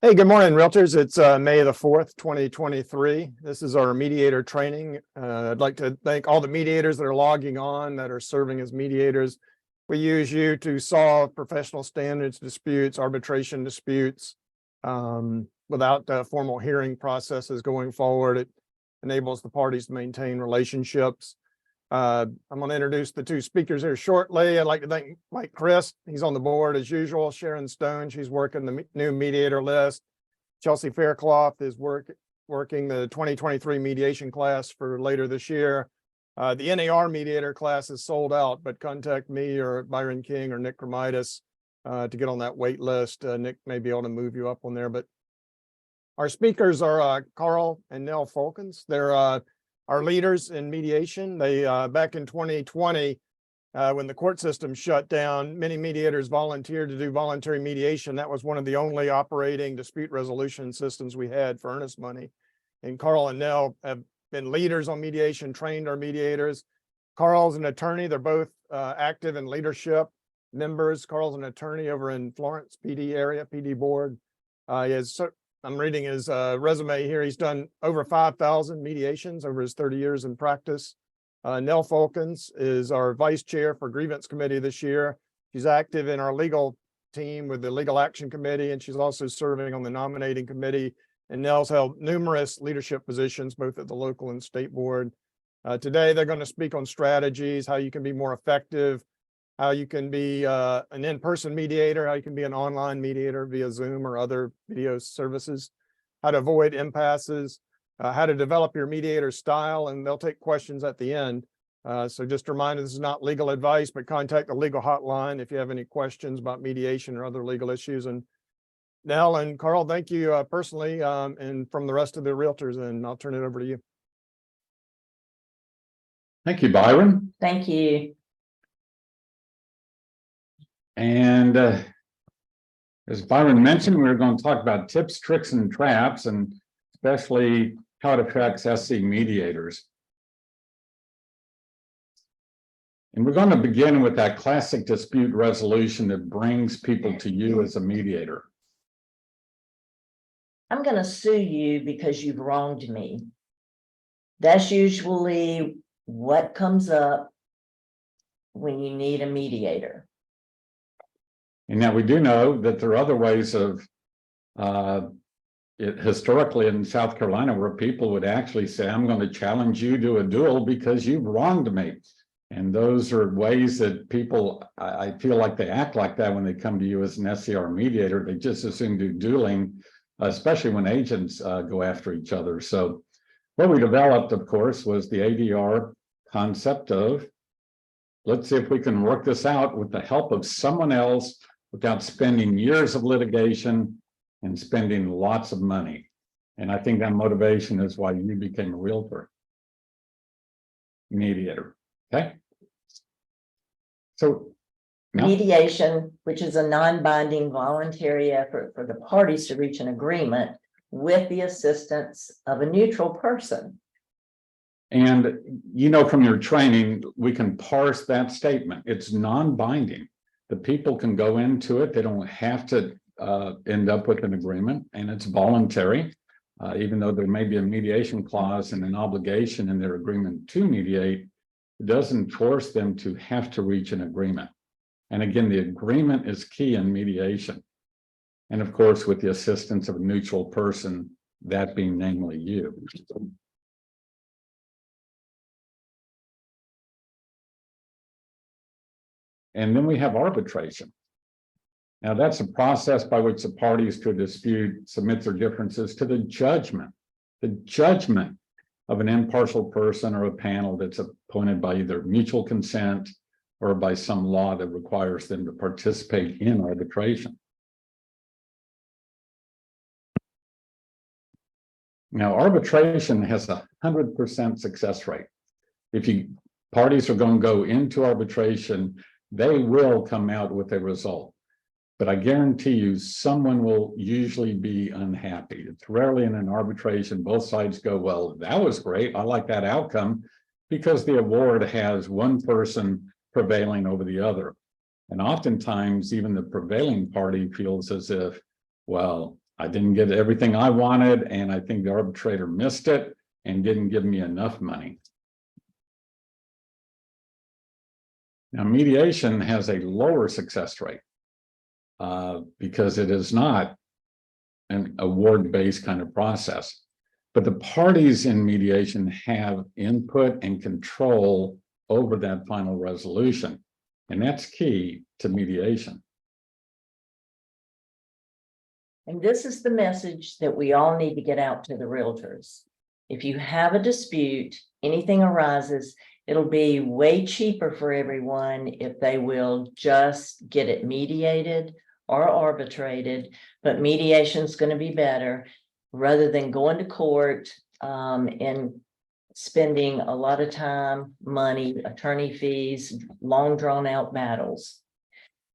Hey, good morning, Realtors. It's May the 4th, 2023. This is our mediator training. I'd like to thank all the mediators that are logging on, that are serving as mediators. We use you to solve professional standards disputes, arbitration disputes, without formal hearing processes going forward. It enables the parties to maintain relationships. I'm going to introduce the two speakers here shortly. I'd like to thank Mike Chris. He's on the board as usual. Sharon Stone, she's working the new mediator list. Chelsea Faircloth is working the 2023 mediation class for later this year. The NAR mediator class is sold out, but contact me or Byron King or Nick Cremitis to get on that wait list. Nick may be able to move you up on there, but our speakers are Karl and Nell Folkens. They're our leaders in mediation. They back in 2020, when the court system shut down, many mediators volunteered to do voluntary mediation. That was one of the only operating dispute resolution systems we had for earnest money. And Karl and Nell have been leaders on mediation, trained our mediators. Karl's an attorney. They're both active in leadership members. Karl's an attorney over in Florence, PD area, PD board. He has, I'm reading his resume here. He's done over 5,000 mediations over his 30 years in practice. Nell Folkens is our vice chair for Grievance committee this year. She's active in our legal team with the legal action committee, and she's also serving on the nominating committee. And Nell's held numerous leadership positions, both at the local and state board. Today, they're going to speak on strategies, how you can be more effective, how you can be an in-person mediator, how you can be an online mediator via Zoom or other video services, how to avoid impasses, how to develop your mediator style, and they'll take questions at the end. So just a reminder, this is not legal advice, but contact the legal hotline if you have any questions about mediation or other legal issues. And Nell and Karl, thank you personally and from the rest of the Realtors, and I'll turn it over to you. Thank you, Byron. Thank you. And as Byron mentioned, we're going to talk about tips, tricks, and traps, and especially how it affects SC mediators. And we're going to begin with that classic dispute resolution that brings people to you as a mediator. I'm going to sue you because you've wronged me. That's usually what comes up when you need a mediator. And now we do know that there are other ways of historically in South Carolina where people would actually say, I'm going to challenge you to a duel because you've wronged me. And those are ways that people, I feel like they act like that when they come to you as an SCR mediator. They just assume do dueling, especially when agents go after each other. So what we developed, of course, was the ADR concept of, let's see if we can work this out with the help of someone else without spending years of litigation and spending lots of money. And I think that motivation is why you became a realtor mediator. Okay. So now, mediation, which is a non-binding voluntary effort for the parties to reach an agreement with the assistance of a neutral person. And you know, from your training, we can parse that statement. It's non-binding. The people can go into it. They don't have to end up with an agreement, and it's voluntary, even though there may be a mediation clause and an obligation in their agreement to mediate. It doesn't force them to have to reach an agreement. And again, the agreement is key in mediation. And of course, with the assistance of a neutral person, that being namely you. And then we have arbitration. Now, that's a process by which the parties to a dispute submit their differences to the judgment of an impartial person or a panel that's appointed by either mutual consent or by some law that requires them to participate in arbitration. Now, arbitration has a 100% success rate. If parties are going to go into arbitration, they will come out with a result. But I guarantee you, someone will usually be unhappy. It's rarely in an arbitration, both sides go, well, that was great. I like that outcome, because the award has one person prevailing over the other. And oftentimes, even the prevailing party feels as if, well, I didn't get everything I wanted, and I think the arbitrator missed it and didn't give me enough money. Now, mediation has a lower success rate because it is not an award-based kind of process. But the parties in mediation have input and control over that final resolution. And that's key to mediation. And this is the message that we all need to get out to the realtors. If you have a dispute, anything arises, it'll be way cheaper for everyone if they will just get it mediated or arbitrated, but mediation is going to be better rather than going to court and spending a lot of time, money, attorney fees, long drawn out battles,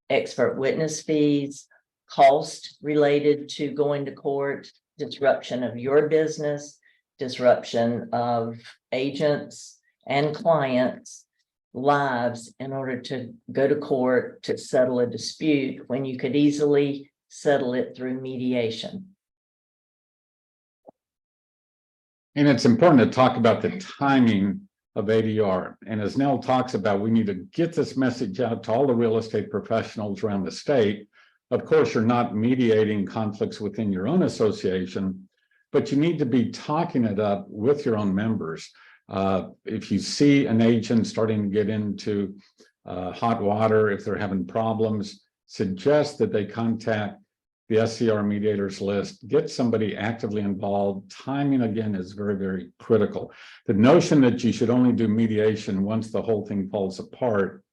expert witness fees, cost related to going to court, disruption of your business, disruption of agents and clients' lives in order to go to court to settle a dispute when you could easily settle it through mediation. And it's important to talk about the timing of ADR. And as Nell talks about, we need to get this message out to all the real estate professionals around the state. Of course, you're not mediating conflicts within your own association, but you need to be talking it up with your own members. If you see an agent starting to get into hot water, if they're having problems, suggest that they contact the SCR Mediators list, get somebody actively involved. Timing, again, is very, very critical. The notion that you should only do mediation once the whole thing falls apart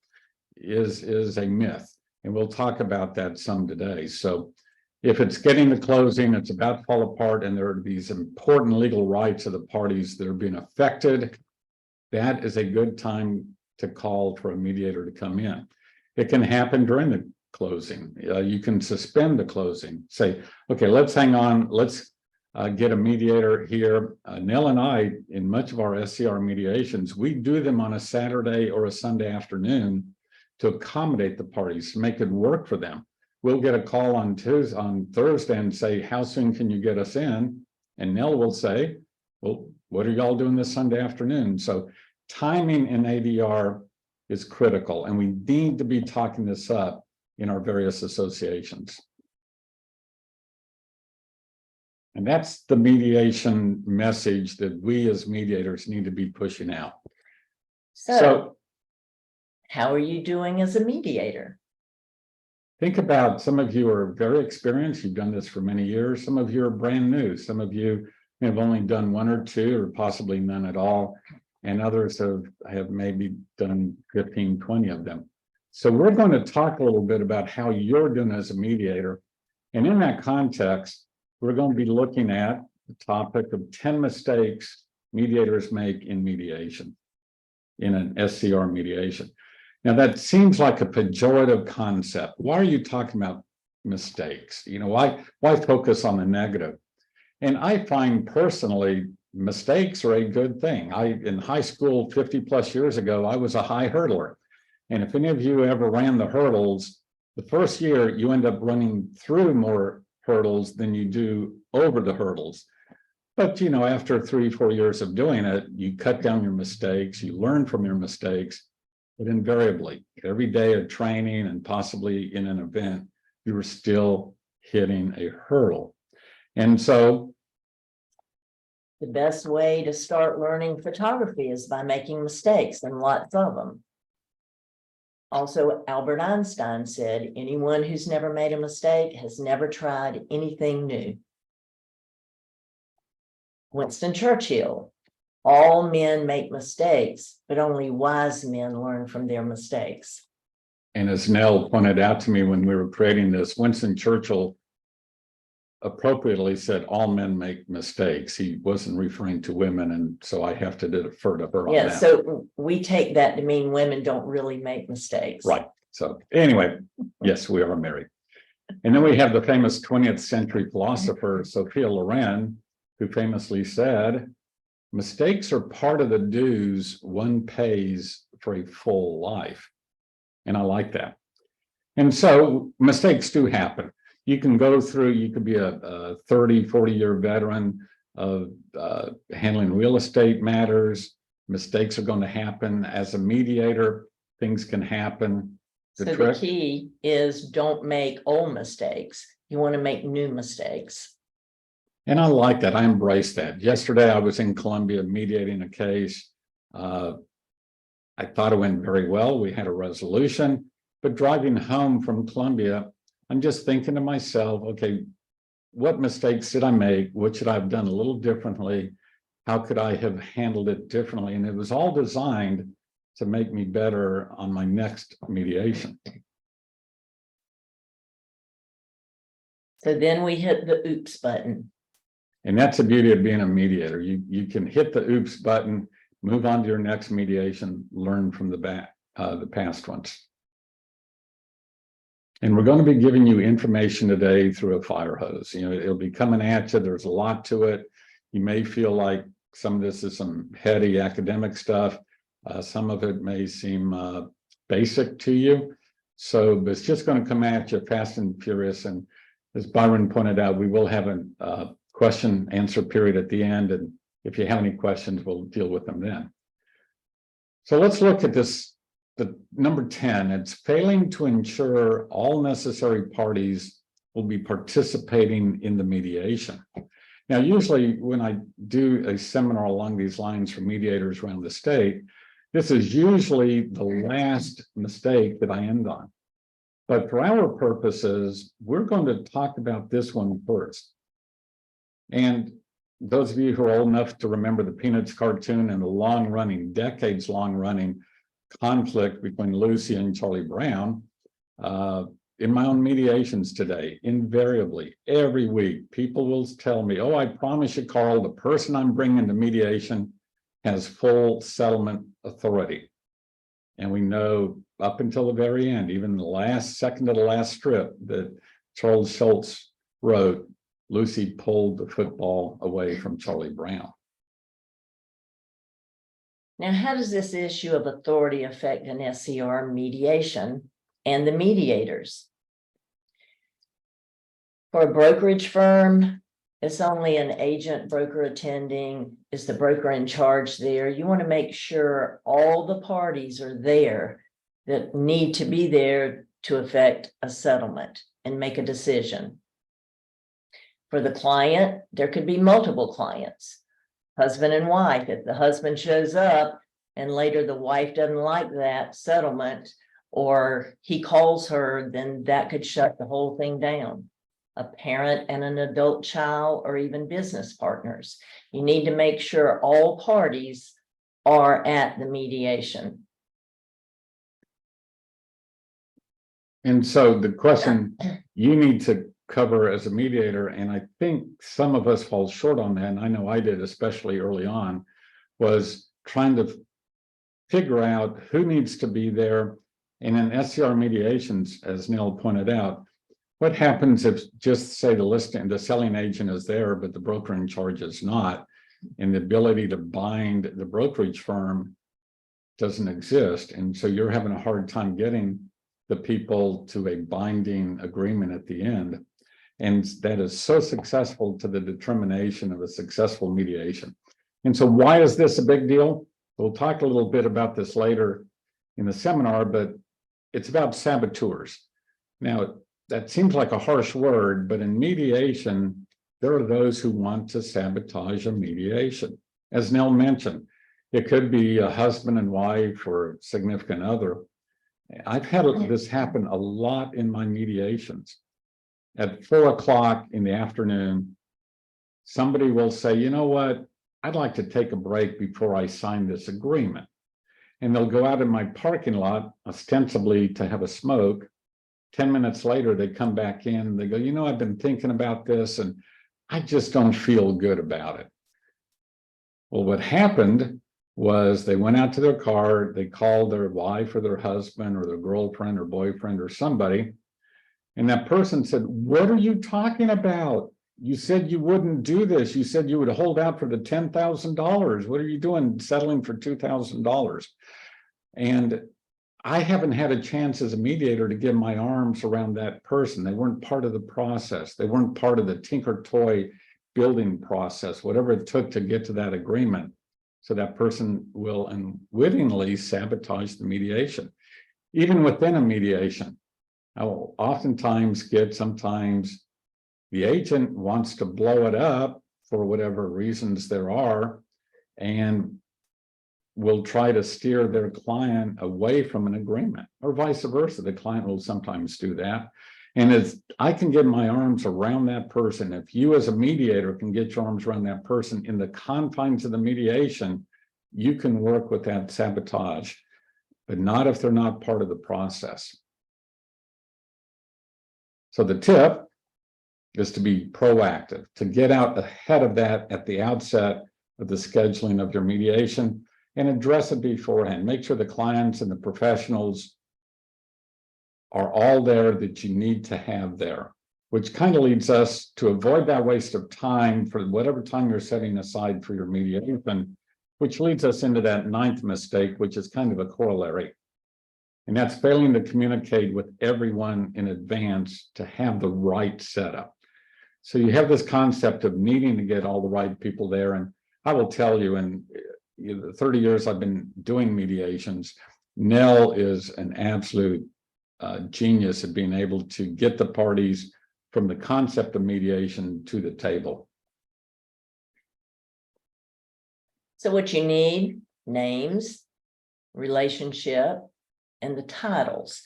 is a myth. And we'll talk about that some today. So if it's getting to closing, it's about to fall apart, and there are these important legal rights of the parties that are being affected, that is a good time to call for a mediator to come in. It can happen during the closing. You can suspend the closing. Say, okay, let's hang on. Let's get a mediator here. Nell and I, in much of our SCR mediations, we do them on a Saturday or a Sunday afternoon to accommodate the parties, to make it work for them. We'll get a call on Thursday and say, how soon can you get us in? And Nell will say, well, what are y'all doing this Sunday afternoon? So timing in ADR is critical, and we need to be talking this up in our various associations. And that's the mediation message that we as mediators need to be pushing out. So how are you doing as a mediator? Think about, some of you are very experienced. You've done this for many years. Some of you are brand new. Some of you have only done one or two, or possibly none at all. And others have maybe done 15, 20 of them. So we're going to talk a little bit about how you're doing as a mediator. And in that context, we're going to be looking at the topic of 10 mistakes mediators make in mediation, in an SCR mediation. Now, that seems like a pejorative concept. Why are you talking about mistakes? You know, why focus on the negative? And I find personally, mistakes are a good thing. In high school 50 plus years ago, I was a high hurdler. And if any of you ever ran the hurdles, the first year you end up running through more hurdles than you do over the hurdles. But, you know, after 3-4 years of doing it, you cut down your mistakes, you learn from your mistakes, but invariably, every day of training and possibly in an event, you were still hitting a hurdle. And so The best way to start learning photography is by making mistakes, and lots of them. Also, Albert Einstein said, anyone who's never made a mistake has never tried anything new. Winston Churchill, all men make mistakes, but only wise men learn from their mistakes. And as Nell pointed out to me when we were creating this, Winston Churchill appropriately said all men make mistakes. He wasn't referring to women, and so I have to defer to her on Yeah, that. so we take that to mean women don't really make mistakes. Right. So anyway, yes, we are married. And then we have the famous 20th century philosopher, Sophia Loren, who famously said, mistakes are part of the dues one pays for a full life. And I like that. And so mistakes do happen. You can go through, you could be a 30, 40-year veteran of handling real estate matters. Mistakes are going to happen. As a mediator, things can happen. So the key is don't make old mistakes. You want to make new mistakes. And I like that. I embrace that. Yesterday, I was in Columbia mediating a case. I thought it went very well. We had a resolution, but driving home from Columbia, I'm just thinking to myself, okay, what mistakes did I make? What should I have done a little differently? How could I have handled it differently? And it was all designed to make me better on my next mediation. So then we hit the oops button. And that's the beauty of being a mediator. You can hit the oops button, move on to your next mediation, learn from the past ones. And we're going to be giving you information today through a fire hose. You know, it'll be coming at you. There's a lot to it. You may feel like some of this is some heady academic stuff. Some of it may seem basic to you. So it's just going to come at you fast and furious. And as Byron pointed out, we will have a question answer period at the end. And if you have any questions, we'll deal with them then. So let's look at this. The number 10, it's failing to ensure all necessary parties will be participating in the mediation. Now, usually when I do a seminar along these lines for mediators around the state, this is usually the last mistake that I end on. But for our purposes, we're going to talk about this one first. And those of you who are old enough to remember the Peanuts cartoon and the long-running, decades-long-running conflict between Lucy and Charlie Brown, in my own mediations today, invariably, every week, people will tell me, oh, I promise you, Karl, the person I'm bringing to mediation has full settlement authority. And we know up until the very end, even the last second of the last strip that Charles Schultz wrote, Lucy pulled the football away from Charlie Brown. Now, how does this issue of authority affect an SCR mediation and the mediators? For a brokerage firm, it's only an agent broker attending. Is the broker in charge there? You want to make sure all the parties are there that need to be there to affect a settlement and make a decision. For the client, there could be multiple clients. Husband and wife, if the husband shows up and later the wife doesn't like that settlement or he calls her, then that could shut the whole thing down. A parent and an adult child or even business partners. You need to make sure all parties are at the mediation. And so the question you need to cover as a mediator, and I think some of us fall short on that, and I know I did, especially early on, was trying to figure out who needs to be there. And in SCR mediations, as Nell pointed out, what happens if just say the selling agent is there, but the broker in charge is not, and the ability to bind the brokerage firm doesn't exist. And so you're having a hard time getting the people to a binding agreement at the end. And that is so successful to the determination of a successful mediation. And so why is this a big deal? We'll talk a little bit about this later in the seminar, but it's about saboteurs. Now, that seems like a harsh word, but in mediation, there are those who want to sabotage a mediation. As Nell mentioned, it could be a husband and wife or significant other. I've had this happen a lot in my mediations. At 4 o'clock in the afternoon, somebody will say, you know what, I'd like to take a break before I sign this agreement. And they'll go out in my parking lot, ostensibly to have a smoke. 10 minutes later, they come back in, they go, you know, I've been thinking about this and I just don't feel good about it. Well, what happened was they went out to their car, they called their wife or their husband or their girlfriend or boyfriend or somebody. And that person said, what are you talking about? You said you wouldn't do this. You said you would hold out for the $10,000. What are you doing settling for $2,000? And I haven't had a chance as a mediator to get my arms around that person. They weren't part of the process. They weren't part of the tinker toy building process, whatever it took to get to that agreement. So that person will unwittingly sabotage the mediation. Even within a mediation, I will oftentimes get, sometimes the agent wants to blow it up for whatever reasons there are, and will try to steer their client away from an agreement, or vice versa. The client will sometimes do that. And as I can get my arms around that person, if you as a mediator can get your arms around that person in the confines of the mediation, you can work with that sabotage, but not if they're not part of the process. So the tip is to be proactive, to get out ahead of that at the outset of the scheduling of your mediation and address it beforehand. Make sure the clients and the professionals are all there that you need to have there, which kind of leads us to avoid that waste of time for whatever time you're setting aside for your mediation, which leads us into that ninth mistake, which is kind of a corollary. And that's failing to communicate with everyone in advance to have the right setup. So you have this concept of needing to get all the right people there. And I will tell you, in the 30 years I've been doing mediations, Nell is an absolute genius at being able to get the parties from the concept of mediation to the table. So what you need: names, relationship, and the titles.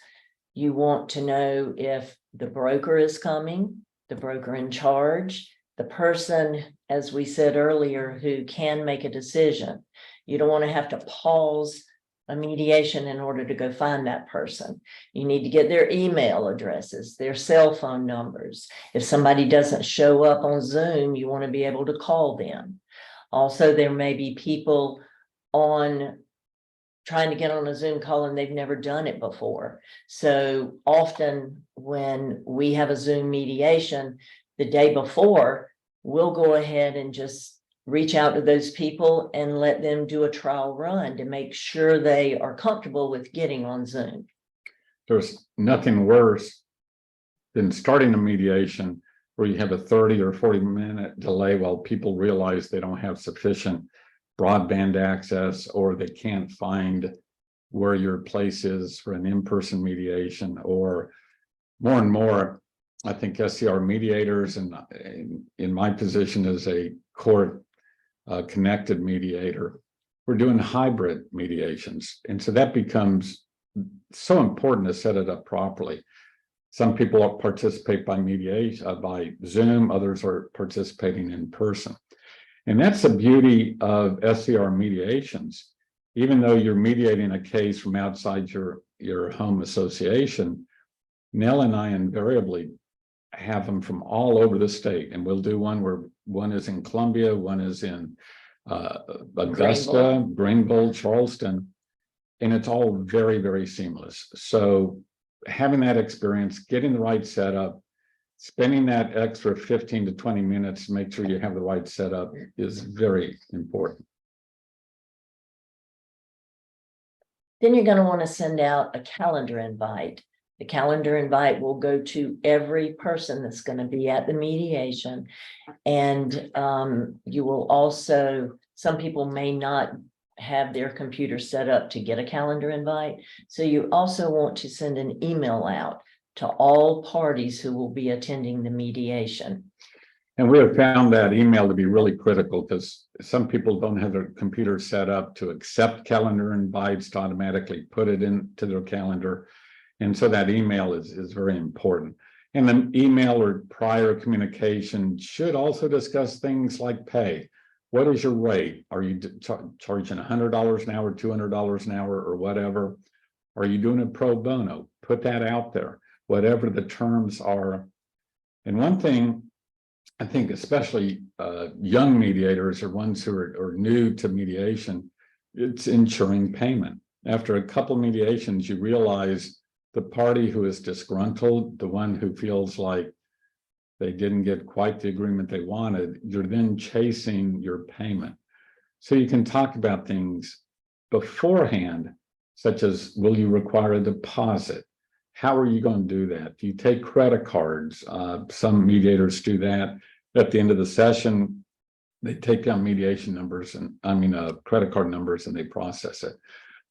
You want to know if the broker is coming, the broker in charge, the person, as we said earlier, who can make a decision. You don't want to have to pause a mediation in order to go find that person. You need to get their email addresses, their cell phone numbers. If somebody doesn't show up on Zoom, you want to be able to call them. Also, there may be people on trying to get on a Zoom call and they've never done it before. So often when we have a Zoom mediation, the day before, we'll go ahead and just reach out to those people and let them do a trial run to make sure they are comfortable with getting on Zoom. There's nothing worse than starting a mediation where you have a 30 or 40-minute delay while people realize they don't have sufficient broadband access, or they can't find where your place is for an in-person mediation. Or more and more, I think SCR mediators, and in my position as a court connected mediator, we're doing hybrid mediations. And so that becomes so important to set it up properly. Some people participate by mediation, by Zoom, others are participating in person. And that's the beauty of SCR mediations. Even though you're mediating a case from outside your home association, Nell and I invariably have them from all over the state. And we'll do one where one is in Columbia, one is in Augusta, Greenville, Charleston, and it's all very, very seamless. So having that experience, getting the right setup, spending that extra 15 to 20 minutes to make sure you have the right setup is very important. Then you're going to want to send out a calendar invite. The calendar invite will go to every person that's going to be at the mediation. And you will also, some people may not have their computer set up to get a calendar invite. So you also want to send an email out to all parties who will be attending the mediation. And we have found that email to be really critical, because some people don't have their computer set up to accept calendar invites, to automatically put it into their calendar. And so that email is very important. And the email or prior communication should also discuss things like pay. What is your rate? Are you charging $100 an hour, $200 an hour, or whatever? Are you doing it pro bono? Put that out there, whatever the terms are. And one thing, I think especially young mediators or ones who are new to mediation, it's ensuring payment. After a couple mediations, you realize the party who is disgruntled, the one who feels like they didn't get quite the agreement they wanted, you're then chasing your payment. So you can talk about things beforehand such as, will you require a deposit? How are you going to do that? Do you take credit cards? Some mediators do that. At the end of the session, they take down mediation numbers and credit card numbers, and they process it.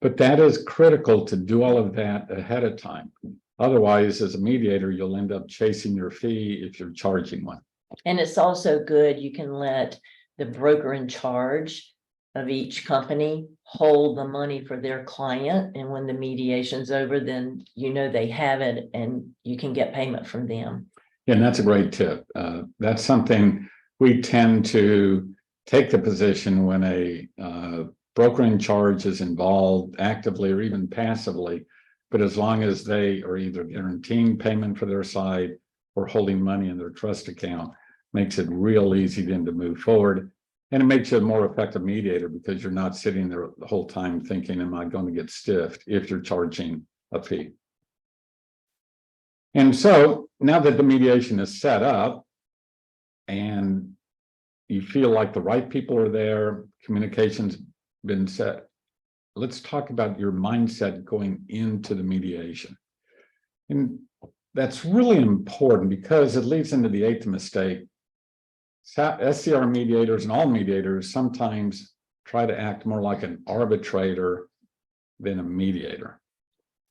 But that is critical to do all of that ahead of time. Otherwise, as a mediator, you'll end up chasing your fee if you're charging one. And it's also good, you can let the broker in charge of each company hold the money for their client. And when the mediation's over, then you know they have it and you can get payment from them. Yeah, and that's a great tip. That's something we tend to take the position when a broker in charge is involved actively or even passively. But as long as they are either guaranteeing payment for their side or holding money in their trust account, makes it real easy then to move forward. And it makes you a more effective mediator because you're not sitting there the whole time thinking, am I going to get stiffed if you're charging a fee? And so now that the mediation is set up and you feel like the right people are there, communication's been set, let's talk about your mindset going into the mediation. And that's really important because it leads into the 8th mistake. SCR mediators and all mediators sometimes try to act more like an arbitrator than a mediator.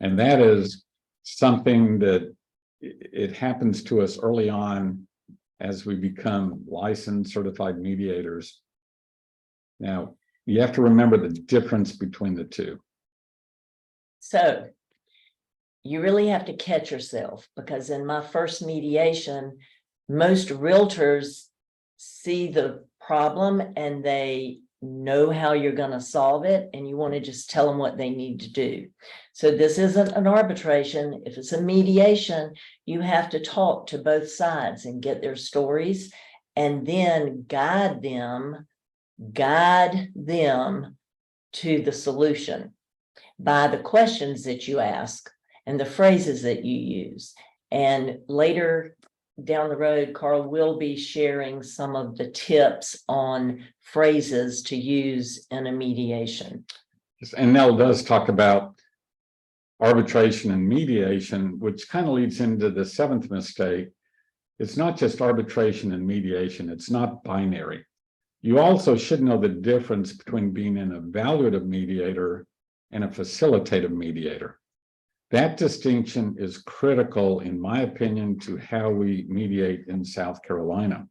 And that is something that it happens to us early on as we become licensed, certified mediators. Now, you have to remember the difference between the two. So you really have to catch yourself, because in my first mediation, most realtors see the problem and they know how you're going to solve it, and you want to just tell them what they need to do. So this isn't an arbitration. If it's a mediation, you have to talk to both sides and get their stories, and then guide them to the solution by the questions that you ask and the phrases that you use. And later down the road, Karl will be sharing some of the tips on phrases to use in a mediation. And Nell does talk about arbitration and mediation, which kind of leads into the 7th mistake. It's not just arbitration and mediation. It's not binary. You also should know the difference between being an evaluative mediator and a facilitative mediator. That distinction is critical, in my opinion, to how we mediate in South Carolina.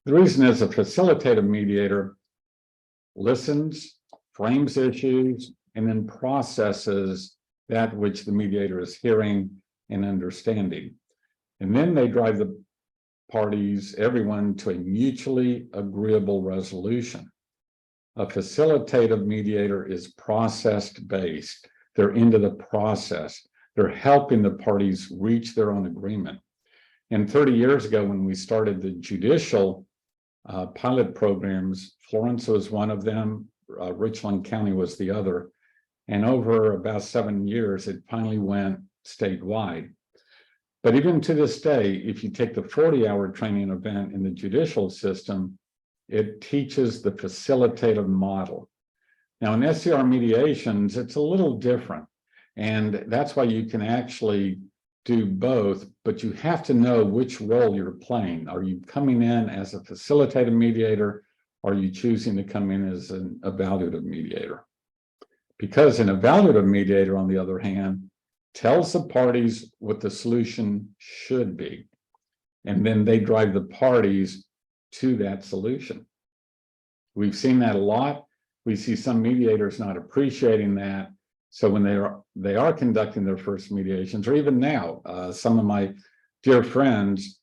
The reason is a facilitative mediator listens, frames issues, and then processes that which the mediator is hearing and understanding. And then they drive the parties, everyone, to a mutually agreeable resolution. A facilitative mediator is process-based. They're into the process. They're helping the parties reach their own agreement. And 30 years ago, when we started the judicial pilot programs, Florence was one of them, Richland County was the other. And over about 7 years, it finally went statewide. But even to this day, if you take the 40-hour training event in the judicial system, it teaches the facilitative model. Now, in SCR mediations, it's a little different. And that's why you can actually do both, but you have to know which role you're playing. Are you coming in as a facilitative mediator? Or are you choosing to come in as an evaluative mediator? Because an evaluative mediator, on the other hand, tells the parties what the solution should be. And then they drive the parties to that solution. We've seen that a lot. We see some mediators not appreciating that. So when they are conducting their first mediations, or even now, some of my dear friends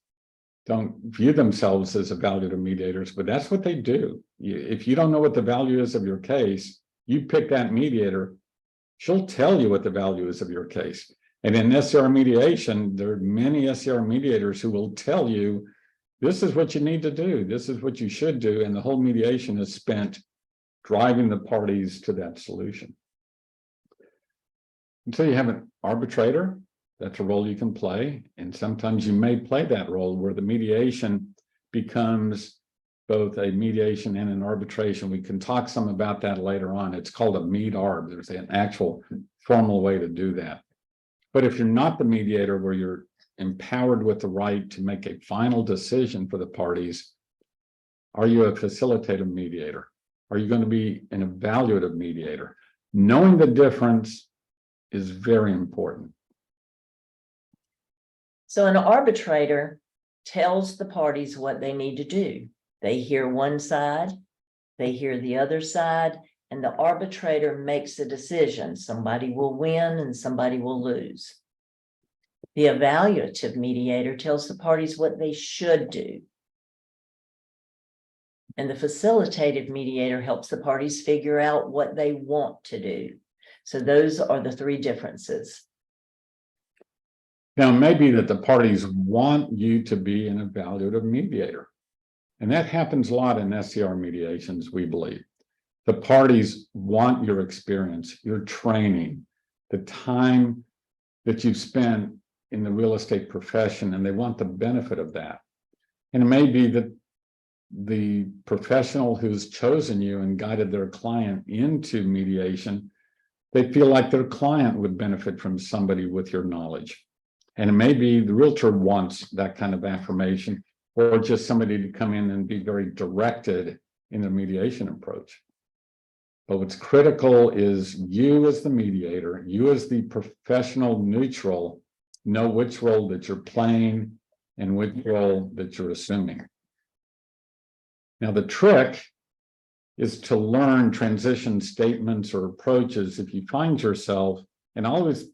don't view themselves as evaluative mediators, but that's what they do. If you don't know what the value is of your case, you pick that mediator, she'll tell you what the value is of your case. And in SCR mediation, there are many SCR mediators who will tell you, this is what you need to do, this is what you should do, and the whole mediation is spent driving the parties to that solution. Until you have an arbitrator, that's a role you can play, and sometimes you may play that role where the mediation becomes both a mediation and an arbitration. We can talk some about that later on. It's called a med-arb. There's an actual formal way to do that. But if you're not the mediator, where you're empowered with the right to make a final decision for the parties, are you a facilitative mediator? Are you going to be an evaluative mediator? Knowing the difference is very important. So an arbitrator tells the parties what they need to do. They hear one side, they hear the other side, and the arbitrator makes a decision. Somebody will win and somebody will lose. The evaluative mediator tells the parties what they should do. And the facilitative mediator helps the parties figure out what they want to do. So those are the three differences. Now, it may be that the parties want you to be an evaluative mediator. And that happens a lot in SCR mediations, we believe. The parties want your experience, your training, the time that you've spent in the real estate profession, and they want the benefit of that. And it may be that the professional who's chosen you and guided their client into mediation, they feel like their client would benefit from somebody with your knowledge. And it may be the realtor wants that kind of affirmation, or just somebody to come in and be very directed in the mediation approach. But what's critical is you as the mediator, you as the professional neutral, know which role that you're playing and which role that you're assuming. Now, the trick is to learn transition statements or approaches if you find yourself, and I always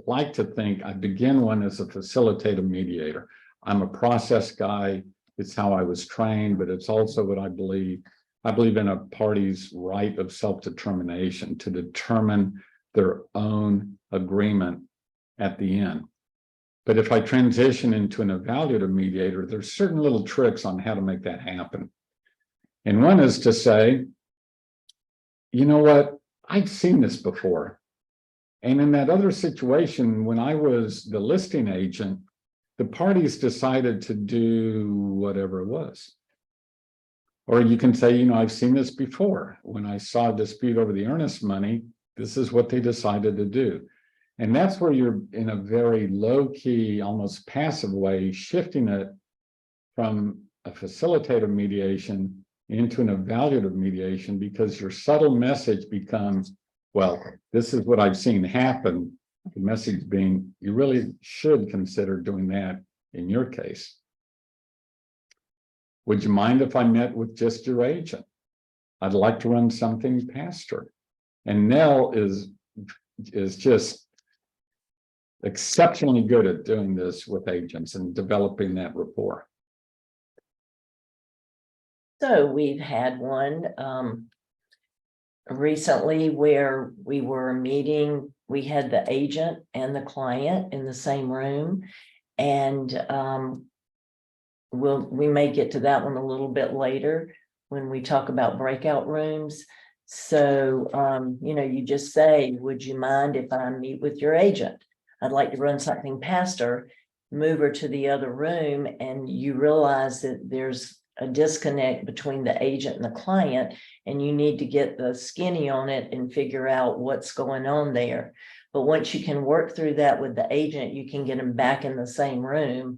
like to think I begin one as a facilitative mediator. I'm a process guy. It's how I was trained, but it's also what I believe. I believe in a party's right of self-determination to determine their own agreement at the end. But if I transition into an evaluative mediator, there's certain little tricks on how to make that happen. And one is to say, you know what, I've seen this before. And in that other situation, when I was the listing agent, the parties decided to do whatever it was. Or you can say, you know, I've seen this before. When I saw a dispute over the earnest money, this is what they decided to do. And that's where you're in a very low-key, almost passive way, shifting it from a facilitative mediation into an evaluative mediation, because your subtle message becomes, well, this is what I've seen happen. The message being, you really should consider doing that in your case. Would you mind if I met with just your agent? I'd like to run something past her. And Nell is just exceptionally good at doing this with agents and developing that rapport. So we've had one recently where we were meeting, we had the agent and the client in the same room, and we may get to that one a little bit later when we talk about breakout rooms. So you know, you just say, would you mind if I meet with your agent? I'd like to run something past her, move her to the other room, and you realize that there's a disconnect between the agent and the client, and you need to get the skinny on it and figure out what's going on there. But once you can work through that with the agent, you can get them back in the same room,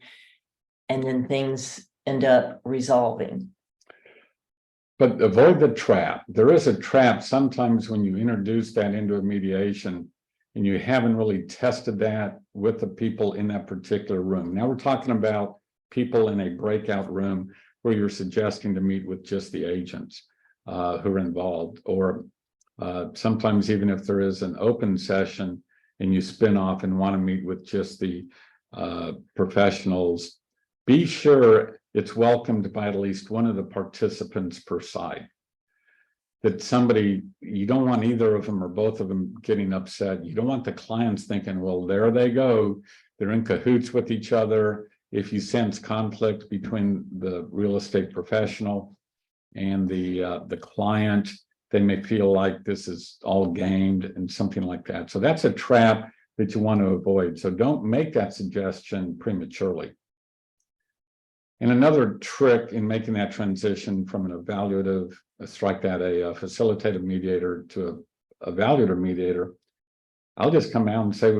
and then things end up resolving. But avoid the trap. There is a trap sometimes when you introduce that into a mediation and you haven't really tested that with the people in that particular room. Now we're talking about people in a breakout room where you're suggesting to meet with just the agents who are involved, or sometimes even if there is an open session and you spin off and want to meet with just the professionals, be sure it's welcomed by at least one of the participants per side. That somebody, you don't want either of them or both of them getting upset. You don't want the clients thinking, well, there they go. They're in cahoots with each other. If you sense conflict between the real estate professional and the client, they may feel like this is all gamed and something like that. So that's a trap that you want to avoid. So don't make that suggestion prematurely. And another trick in making that transition from an evaluative, a facilitative mediator to a evaluative mediator, I'll just come out and say,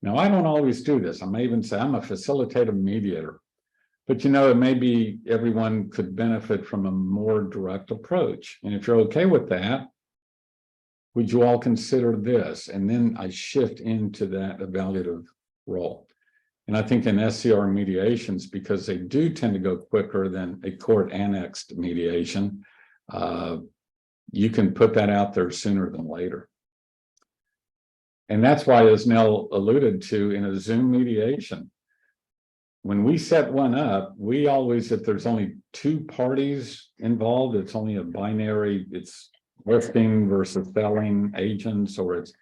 now I don't always do this. I may even say I'm a facilitative mediator, but maybe everyone could benefit from a more direct approach. And if you're okay with that, would you all consider this? And then I shift into that evaluative role. And I think in SCR mediations, because they do tend to go quicker than a court annexed mediation, you can put that out there sooner than later. And that's why, as Nell alluded to, in a Zoom mediation, when we set one up, we always, if there's only two parties involved, it's only a binary, it's listing versus selling agents, or it's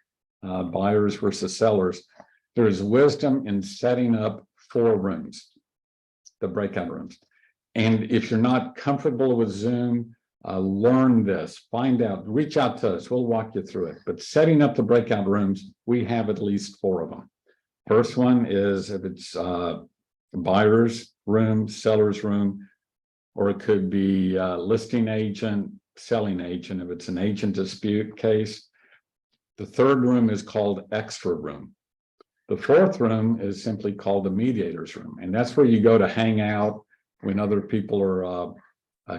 buyers versus sellers. There's wisdom in setting up 4 rooms, the breakout rooms. And if you're not comfortable with Zoom, learn this, find out, reach out to us, we'll walk you through it. But setting up the breakout rooms, we have at least 4 of them. First one is if it's buyer's room, seller's room, or it could be listing agent, selling agent, if it's an agent dispute case. The third room is called extra room. The fourth room is simply called the mediator's room. And that's where you go to hang out when other people are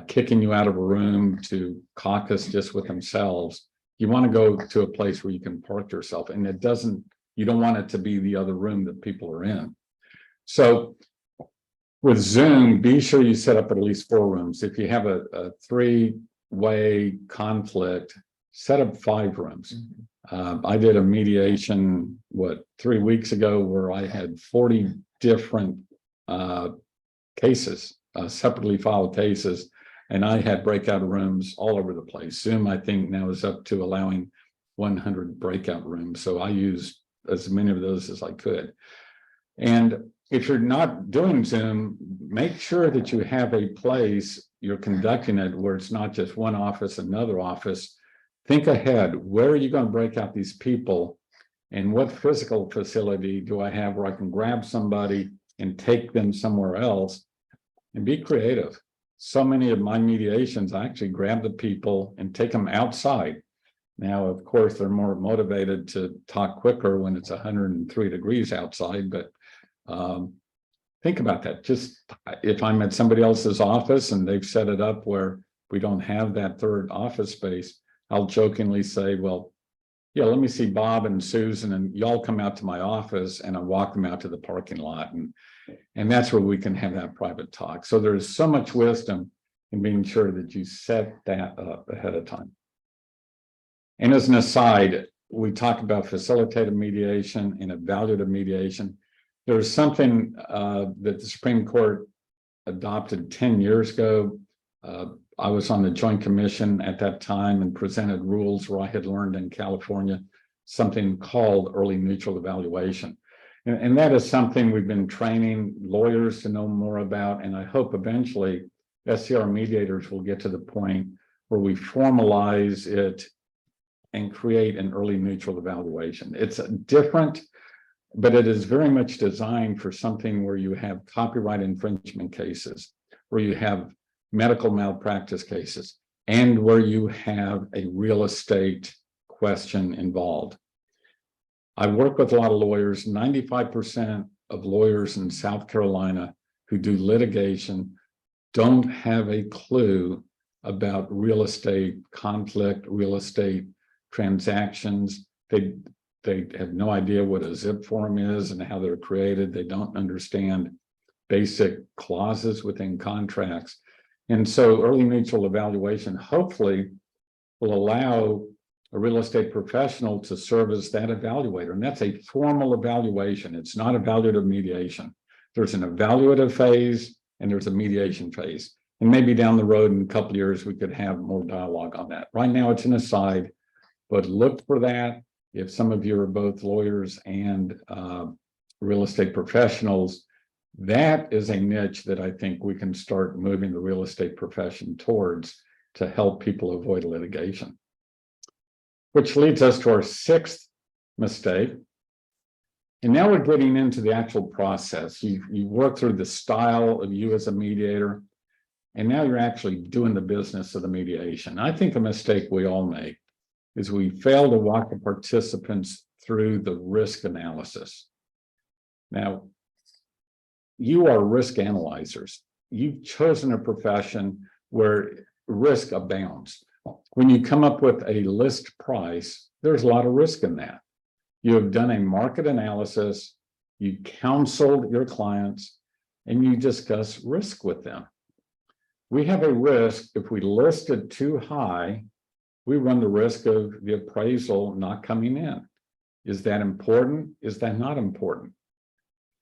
kicking you out of a room to caucus just with themselves. You want to go to a place where you can park yourself, and you don't want it to be the other room that people are in. So with Zoom, be sure you set up at least 4 rooms. If you have a 3-way conflict, set up 5 rooms. I did a mediation, 3 weeks ago, where I had 40 different cases, separately filed cases, and I had breakout rooms all over the place. Zoom, I think, now is up to allowing 100 breakout rooms. So I used as many of those as I could. And if you're not doing Zoom, make sure that you have a place you're conducting it where it's not just one office, another office. Think ahead, where are you going to break out these people? And what physical facility do I have where I can grab somebody and take them somewhere else? And be creative. So many of my mediations, I actually grab the people and take them outside. Now, of course, they're more motivated to talk quicker when it's 103 degrees outside, but think about that. Just if I'm at somebody else's office and they've set it up where we don't have that third office space, I'll jokingly say, well, yeah, let me see Bob and Susan, and y'all come out to my office, and I'll walk them out to the parking lot. And that's where we can have that private talk. So there's so much wisdom in being sure that you set that up ahead of time. And as an aside, we talk about facilitative mediation and evaluative mediation. There's something that the Supreme Court adopted 10 years ago. I was on the Joint Commission at that time and presented rules where I had learned in California something called early neutral evaluation. And that is something we've been training lawyers to know more about. And I hope eventually SCR mediators will get to the point where we formalize it and create an early neutral evaluation. It's different, but it is very much designed for something where you have copyright infringement cases, where you have medical malpractice cases, and where you have a real estate question involved. I work with a lot of lawyers. 95% of lawyers in South Carolina who do litigation don't have a clue about real estate conflict, real estate transactions. They have no idea what a zip form is and how they're created. They don't understand basic clauses within contracts. And so early neutral evaluation hopefully will allow a real estate professional to serve as that evaluator. And that's a formal evaluation. It's not evaluative mediation. There's an evaluative phase and there's a mediation phase. And maybe down the road in a couple of years, we could have more dialogue on that. Right now it's an aside, but look for that. If some of you are both lawyers and real estate professionals, that is a niche that I think we can start moving the real estate profession towards to help people avoid litigation. Which leads us to our 6th mistake. And now we're getting into the actual process. You work through the style of you as a mediator, and now you're actually doing the business of the mediation. I think a mistake we all make is we fail to walk the participants through the risk analysis. Now, you are risk analyzers. You've chosen a profession where risk abounds. When you come up with a list price, there's a lot of risk in that. You have done a market analysis, you counseled your clients, and you discuss risk with them. We have a risk if we list it too high, we run the risk of the appraisal not coming in. Is that important? Is that not important?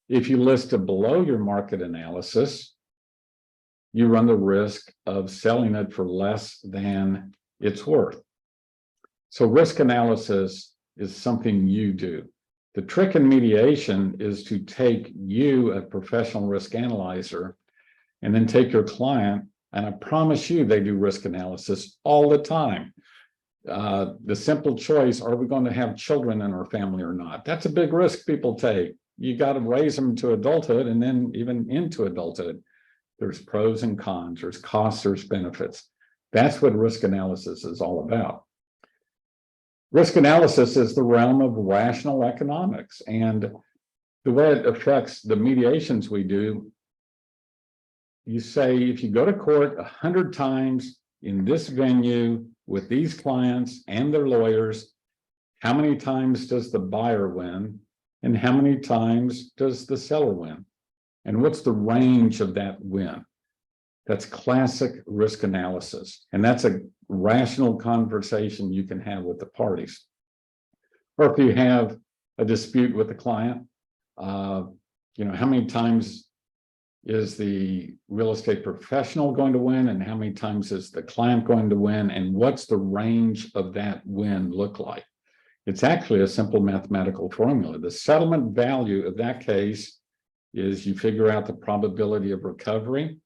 If you list it below your market analysis, you run the risk of selling it for less than it's worth. So risk analysis is something you do. The trick in mediation is to take you, a professional risk analyzer, and then take your client, and I promise you they do risk analysis all the time. The simple choice, are we going to have children in our family or not? That's a big risk people take. You got to raise them to adulthood and then even into adulthood. There's pros and cons, there's costs, there's benefits. That's what risk analysis is all about. Risk analysis is the realm of rational economics, and the way it affects the mediations we do, you say if you go to court 100 times in this venue with these clients and their lawyers, how many times does the buyer win and how many times does the seller win? And what's the range of that win? That's classic risk analysis. And that's a rational conversation you can have with the parties. Or if you have a dispute with the client, how many times is the real estate professional going to win and how many times is the client going to win, and what's the range of that win look like? It's actually a simple mathematical formula. The settlement value of that case is you figure out the probability of recovery,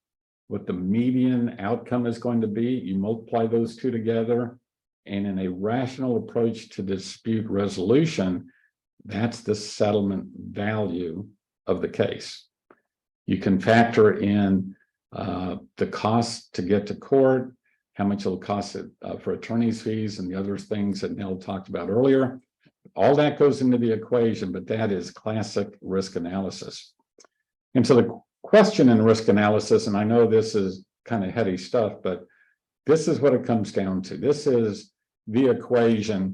what the median outcome is going to be, you multiply those two together, and in a rational approach to dispute resolution, that's the settlement value of the case. You can factor in the cost to get to court, how much it'll cost for attorney's fees and the other things that Nell talked about earlier. All that goes into the equation, but that is classic risk analysis. And so the question in risk analysis, and I know this is kind of heady stuff, but this is what it comes down to. This is the equation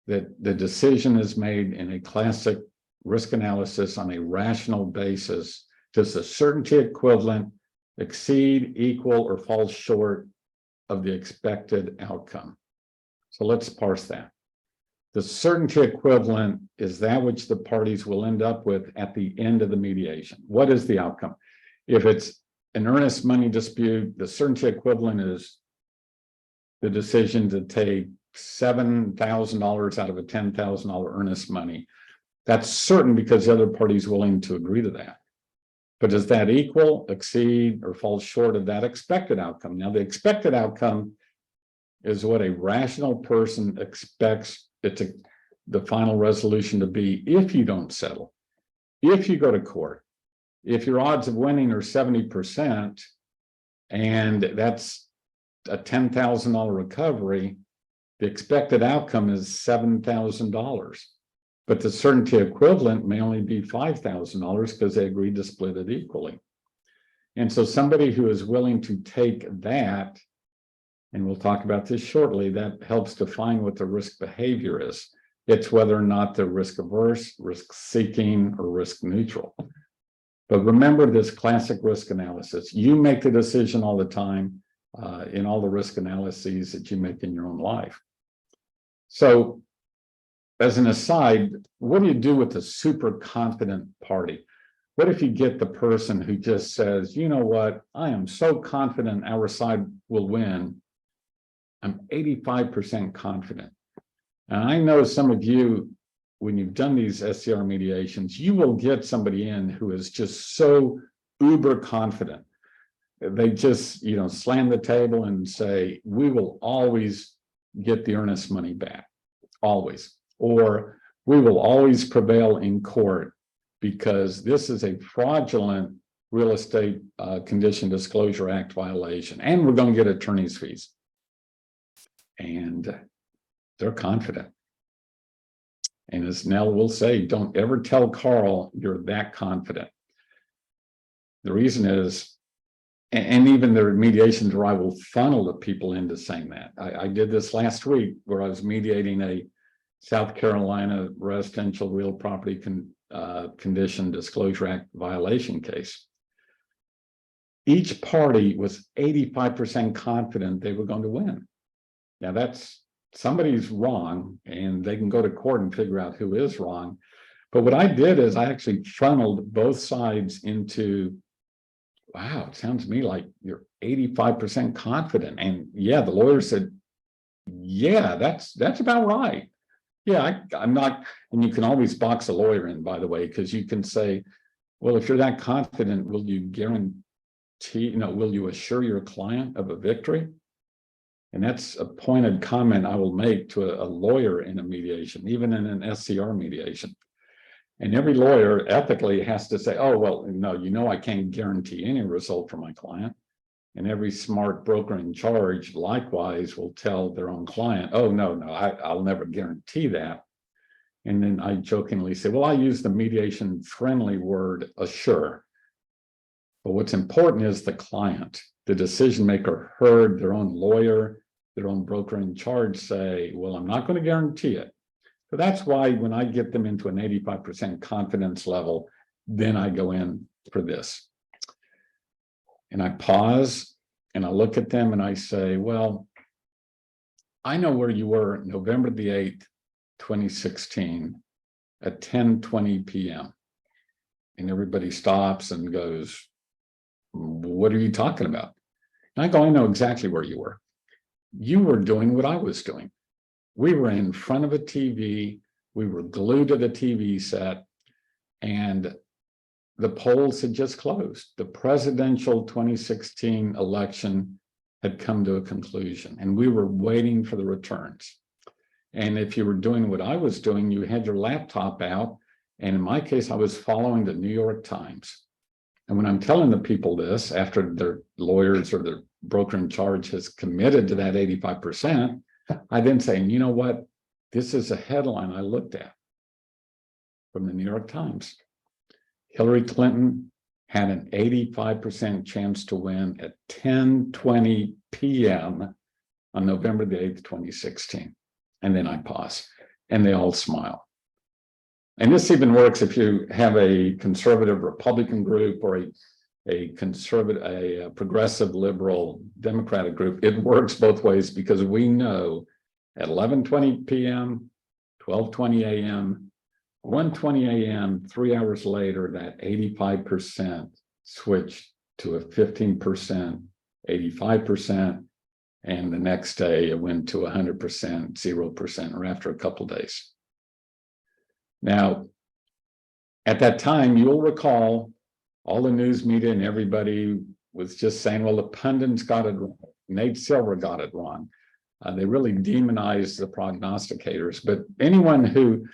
that the decision is made in a classic risk analysis on a rational basis. Does the certainty equivalent exceed, equal, or fall short of the expected outcome? So let's parse that. The certainty equivalent is that which the parties will end up with at the end of the mediation. What is the outcome? If it's an earnest money dispute, the certainty equivalent is the decision to take $7,000 out of a $10,000 earnest money. That's certain because the other party is willing to agree to that. But does that equal, exceed, or fall short of that expected outcome? Now, the expected outcome is what a rational person expects the final resolution to be if you don't settle, if you go to court. If your odds of winning are 70%, and that's a $10,000 recovery, the expected outcome is $7,000. But the certainty equivalent may only be $5,000 because they agreed to split it equally. And so somebody who is willing to take that, and we'll talk about this shortly, that helps define what the risk behavior is. It's whether or not they're risk averse, risk seeking, or risk neutral. But remember this classic risk analysis. You make the decision all the time in all the risk analyses that you make in your own life. So as an aside, what do you do with a super confident party? What if you get the person who just says, you know what, I am so confident our side will win. I'm 85% confident. And I know some of you, when you've done these SCR mediations, you will get somebody in who is just so uber confident. They just, slam the table and say, we will always get the earnest money back, always. Or we will always prevail in court because this is a fraudulent Real Estate Condition Disclosure Act violation, and we're going to get attorney's fees. And they're confident. And as Nell will say, don't ever tell Karl you're that confident. The reason is, and even the mediation drive will funnel the people into saying that. I did this last week where I was mediating a South Carolina residential real property condition disclosure act violation case. Each party was 85% confident they were going to win. Now that's, somebody's wrong and they can go to court and figure out who is wrong. But what I did is I actually funneled both sides into, wow, it sounds to me like you're 85% confident. And yeah, the lawyer said, yeah, that's about right. Yeah, I'm not, and you can always box a lawyer in, by the way, because you can say, well, if you're that confident, will you guarantee, will you assure your client of a victory? And that's a pointed comment I will make to a lawyer in a mediation, even in an SCR mediation. And every lawyer ethically has to say, oh, well, no, I can't guarantee any result for my client. And every smart broker in charge likewise will tell their own client, oh, no, I'll never guarantee that. And then I jokingly say, well, I use the mediation friendly word assure. But what's important is the client. The decision maker heard their own lawyer, their own broker in charge say, well, I'm not going to guarantee it. So that's why when I get them into an 85% confidence level, then I go in for this. And I pause and I look at them and I say, well, I know where you were November the 8th, 2016 at 10:20 p.m. And everybody stops and goes, what are you talking about? And I go, I know exactly where you were. You were doing what I was doing. We were in front of a TV. We were glued to the TV set, and the polls had just closed. The presidential 2016 election had come to a conclusion, and we were waiting for the returns. And if you were doing what I was doing, you had your laptop out. And in my case, I was following the New York Times. And when I'm telling the people this, after their lawyers or their broker in charge has committed to that 85%, I then say, you know what? This is a headline I looked at from the New York Times. Hillary Clinton had an 85% chance to win at 10:20 p.m. on November the 8th, 2016. And then I pause and they all smile. And this even works if you have a conservative Republican group or a conservative, a progressive liberal Democratic group. It works both ways because we know at 11:20 p.m., 12:20 a.m., 1:20 a.m., 3 hours later, that 85% switched to a 15%, 85%, and the next day it went to 100%, 0%, or after a couple of days. Now, at that time, you'll recall all the news media and everybody was just saying, well, the pundits got it wrong. Nate Silver got it wrong. They really demonized the prognosticators, but anyone who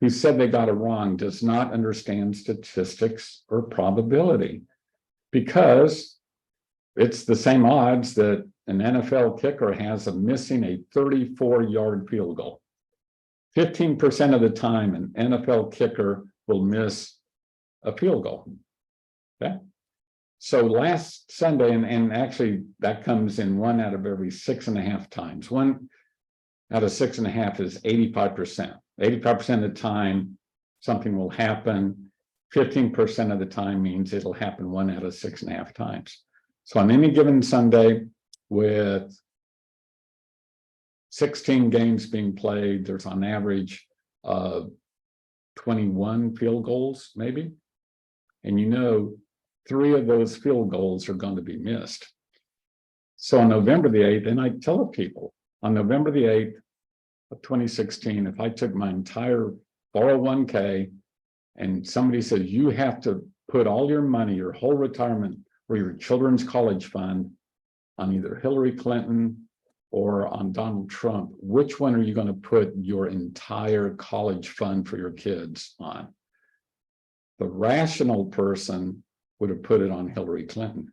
said they got it wrong does not understand statistics or probability, because it's the same odds that an NFL kicker has of missing a 34-yard field goal. 15% of the time, an NFL kicker will miss a field goal. Okay. So last Sunday, and actually that comes in 1 out of every 6.5 times. 1 out of 6.5 is 85%. 85% of the time, something will happen. 15% of the time means it'll happen 1 out of 6.5 times. So on any given Sunday, with 16 games being played, there's on average 21 field goals, maybe. And 3 of those field goals are going to be missed. So on November the 8th, and I tell people, on November the 8th of 2016, if I took my entire 401k and somebody says, you have to put all your money, your whole retirement or your children's college fund on either Hillary Clinton or on Donald Trump, which one are you going to put your entire college fund for your kids on? The rational person would have put it on Hillary Clinton.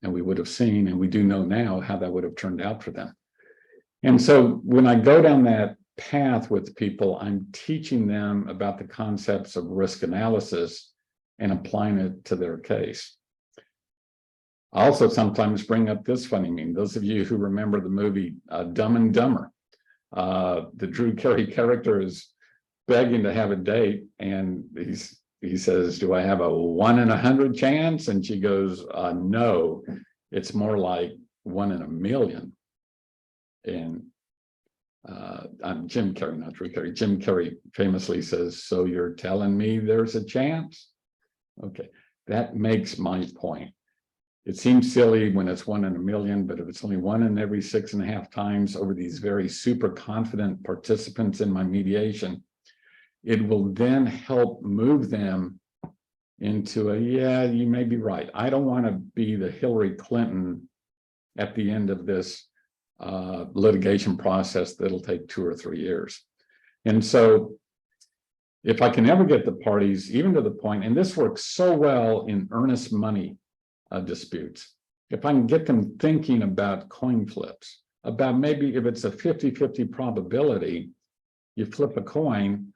And we would have seen, and we do know now, how that would have turned out for them. And so when I go down that path with people, I'm teaching them about the concepts of risk analysis and applying it to their case. I also sometimes bring up this funny meme. Those of you who remember the movie Dumb and Dumber, the Drew Carey character is begging to have a date, and he says, "Do I have a 1 in 100 chance?" And she goes, "No, it's more like 1 in a million." And I'm Jim Carrey, not Drew Carey. Jim Carrey famously says, "So you're telling me there's a chance?" Okay, that makes my point. It seems silly when it's 1 in a million, but if it's only 1 in every 6.5 times over these very super confident participants in my mediation, it will then help move them into a, yeah, you may be right. I don't want to be the Hillary Clinton at the end of this litigation process that'll take 2 or 3 years. And so if I can ever get the parties even to the point, and this works so well in earnest money disputes, if I can get them thinking about coin flips, about maybe if it's a 50-50 probability, you flip a coin,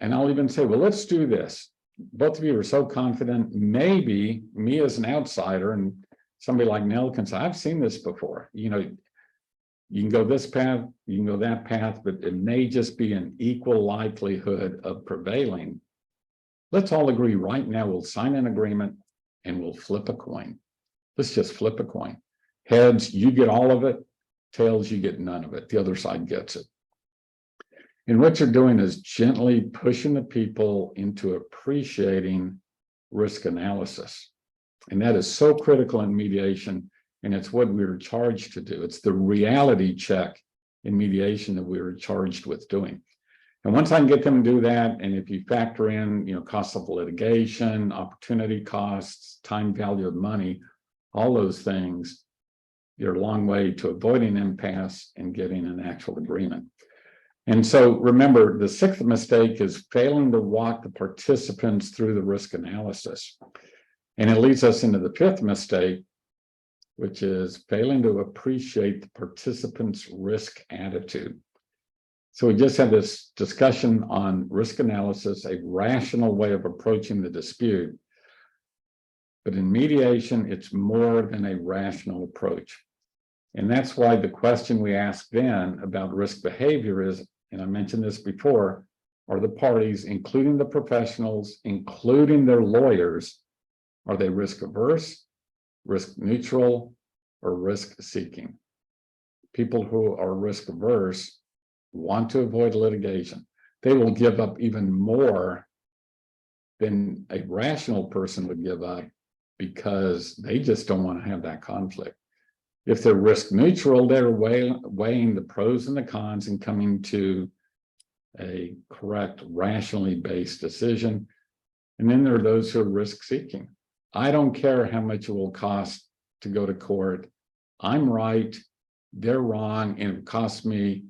and I'll even say, well, let's do this. Both of you are so confident, maybe me as an outsider, and somebody like Nell can say, I've seen this before. You know, you can go this path, you can go that path, but it may just be an equal likelihood of prevailing. Let's all agree right now, we'll sign an agreement and we'll flip a coin. Let's just flip a coin. Heads, you get all of it. Tails, you get none of it. The other side gets it. And what you're doing is gently pushing the people into appreciating risk analysis. And that is so critical in mediation. And it's what we were charged to do. It's the reality check in mediation that we were charged with doing. And once I can get them to do that, and if you factor in, you know, cost of litigation, opportunity costs, time value of money, all those things, you're a long way to avoiding impasse and getting an actual agreement. And so remember, the 6th mistake is failing to walk the participants through the risk analysis. And it leads us into the 5th mistake, which is failing to appreciate the participants' risk attitude. So we just had this discussion on risk analysis, a rational way of approaching the dispute. But in mediation, it's more than a rational approach. And that's why the question we ask then about risk behavior is, and I mentioned this before, are the parties, including the professionals, including their lawyers, are they risk averse, risk neutral, or risk seeking? People who are risk averse want to avoid litigation. They will give up even more than a rational person would give up because they just don't want to have that conflict. If they're risk neutral, they're weighing the pros and the cons and coming to a correct, rationally based decision. And then there are those who are risk seeking. I don't care how much it will cost to go to court. I'm right, they're wrong, and it costs me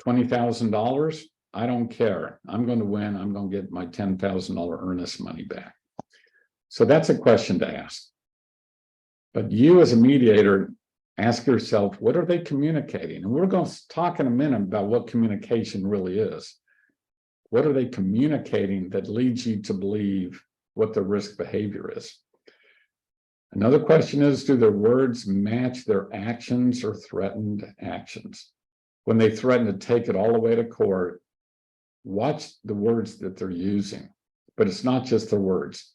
$20,000. I don't care. I'm going to win. I'm going to get my $10,000 earnest money back. So that's a question to ask. But you as a mediator, ask yourself, what are they communicating? And we're going to talk in a minute about what communication really is. What are they communicating that leads you to believe what the risk behavior is? Another question is, do their words match their actions or threatened actions? When they threaten to take it all the way to court, watch the words that they're using. But it's not just the words.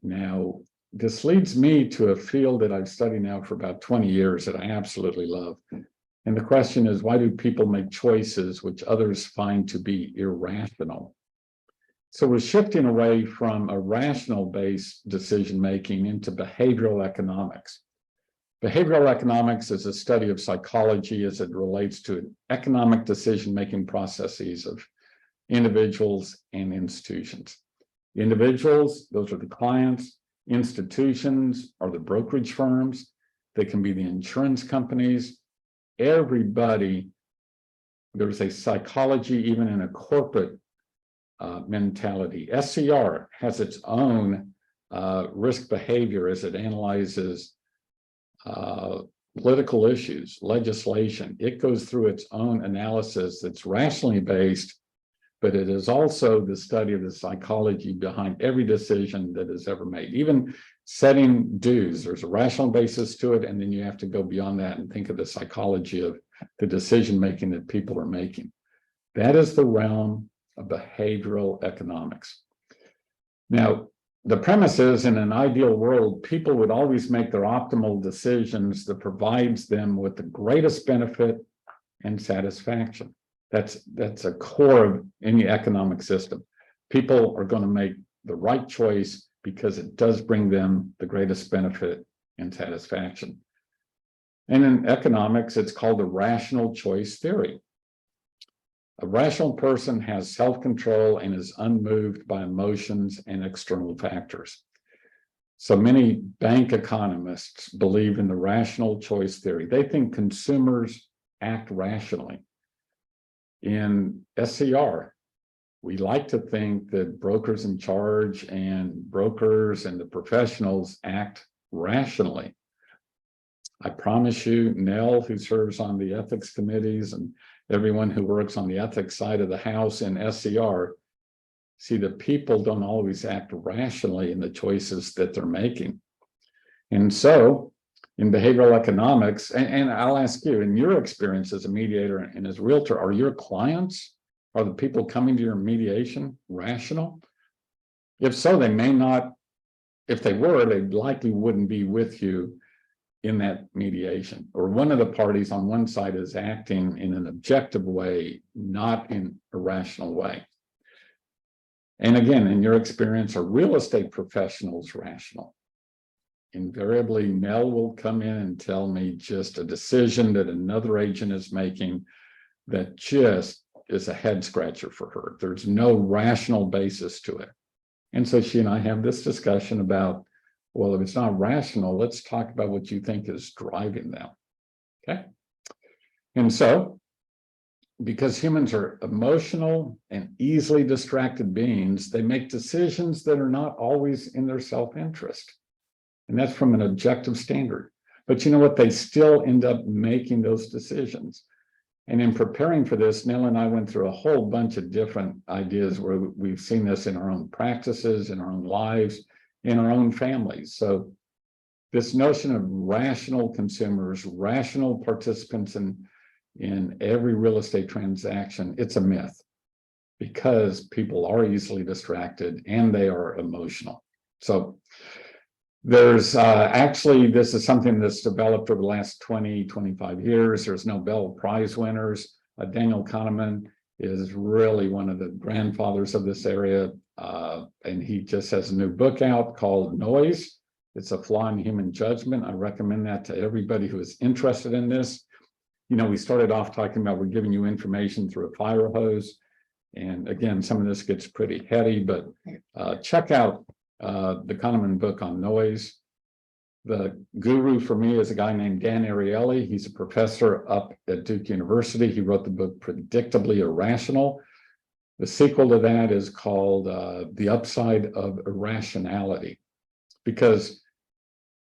Now, this leads me to a field that I've studied now for about 20 years that I absolutely love. And the question is, why do people make choices which others find to be irrational? So we're shifting away from a rational-based decision-making into behavioral economics. Behavioral economics is a study of psychology as it relates to economic decision-making processes of individuals and institutions. Individuals, those are the clients. Institutions are the brokerage firms. They can be the insurance companies, everybody. There's a psychology, even in a corporate mentality. SCR has its own risk behavior as it analyzes political issues, legislation. It goes through its own analysis that's rationally based, but it is also the study of the psychology behind every decision that is ever made. Even setting dues, there's a rational basis to it, and then you have to go beyond that and think of the psychology of the decision making that people are making. That is the realm of behavioral economics. Now, the premise is, in an ideal world, people would always make their optimal decisions that provides them with the greatest benefit and satisfaction. That's a core of any economic system. People are going to make the right choice because it does bring them the greatest benefit and satisfaction. And in economics, it's called the rational choice theory. A rational person has self-control and is unmoved by emotions and external factors. So many bank economists believe in the rational choice theory. They think consumers act rationally. In SCR, we like to think that brokers in charge and brokers and the professionals act rationally. I promise you, Nell, who serves on the ethics committees, and everyone who works on the ethics side of the house in SCR, see that people don't always act rationally in the choices that they're making. And so in behavioral economics, and I'll ask you, in your experience as a mediator and as a realtor, are your clients, are the people coming to your mediation rational? If so, they may not, if they were, they likely wouldn't be with you in that mediation, or one of the parties on one side is acting in an objective way, not in a rational way. And again, in your experience, are real estate professionals rational? Invariably, Nell will come in and tell me just a decision that another agent is making that just is a head scratcher for her. There's no rational basis to it. And so she and I have this discussion about, well, if it's not rational, let's talk about what you think is driving them. Okay. And so, because humans are emotional and easily distracted beings, they make decisions that are not always in their self-interest. And that's from an objective standard. But you know what? They still end up making those decisions. And in preparing for this, Nell and I went through a whole bunch of different ideas where we've seen this in our own practices, in our own lives, in our own families. So this notion of rational consumers, rational participants in every real estate transaction, it's a myth, because people are easily distracted and they are emotional. So there's actually, this is something that's developed over the last 20, 25 years. There's Nobel Prize winners. Daniel Kahneman is really one of the grandfathers of this area. And he just has a new book out called Noise. It's a flaw in human judgment. I recommend that to everybody who is interested in this. You know, we started off talking about we're giving you information through a fire hose. And again, some of this gets pretty heady, but check out the Kahneman book on noise. The guru for me is a guy named Dan Ariely. He's a professor up at Duke University. He wrote the book Predictably Irrational. The sequel to that is called The Upside of Irrationality. Because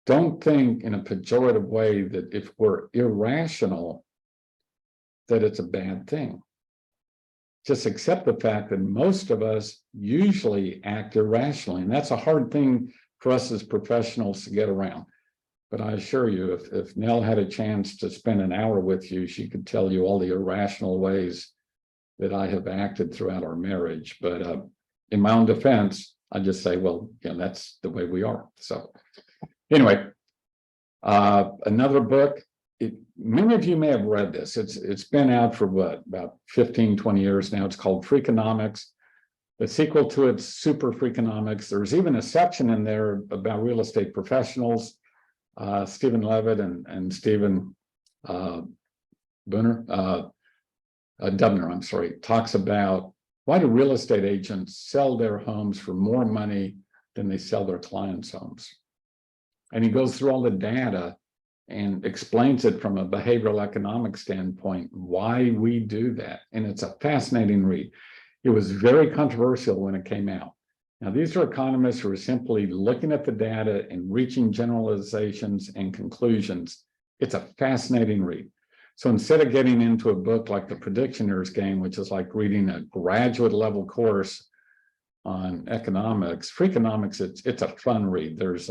don't think in a pejorative way that if we're irrational, that it's a bad thing. Just accept the fact that most of us usually act irrationally. And that's a hard thing for us as professionals to get around. But I assure you, if Nell had a chance to spend an hour with you, she could tell you all the irrational ways that I have acted throughout our marriage. But in my own defense, I just say, well, you know, that's the way we are. So anyway, another book, many of you may have read this. It's been out for what, about 15, 20 years now. It's called Freakonomics. The sequel to it's Super Freakonomics. There's even a section in there about real estate professionals. Stephen Levitt and Stephen Dubner, I'm sorry, talks about why do real estate agents sell their homes for more money than they sell their clients' homes? And he goes through all the data and explains it from a behavioral economic standpoint, why we do that. And it's a fascinating read. It was very controversial when it came out. Now, these are economists who are simply looking at the data and reaching generalizations and conclusions. It's a fascinating read. So instead of getting into a book like The Predictioner's Game, which is like reading a graduate level course on economics, Freakonomics, it's a fun read. There's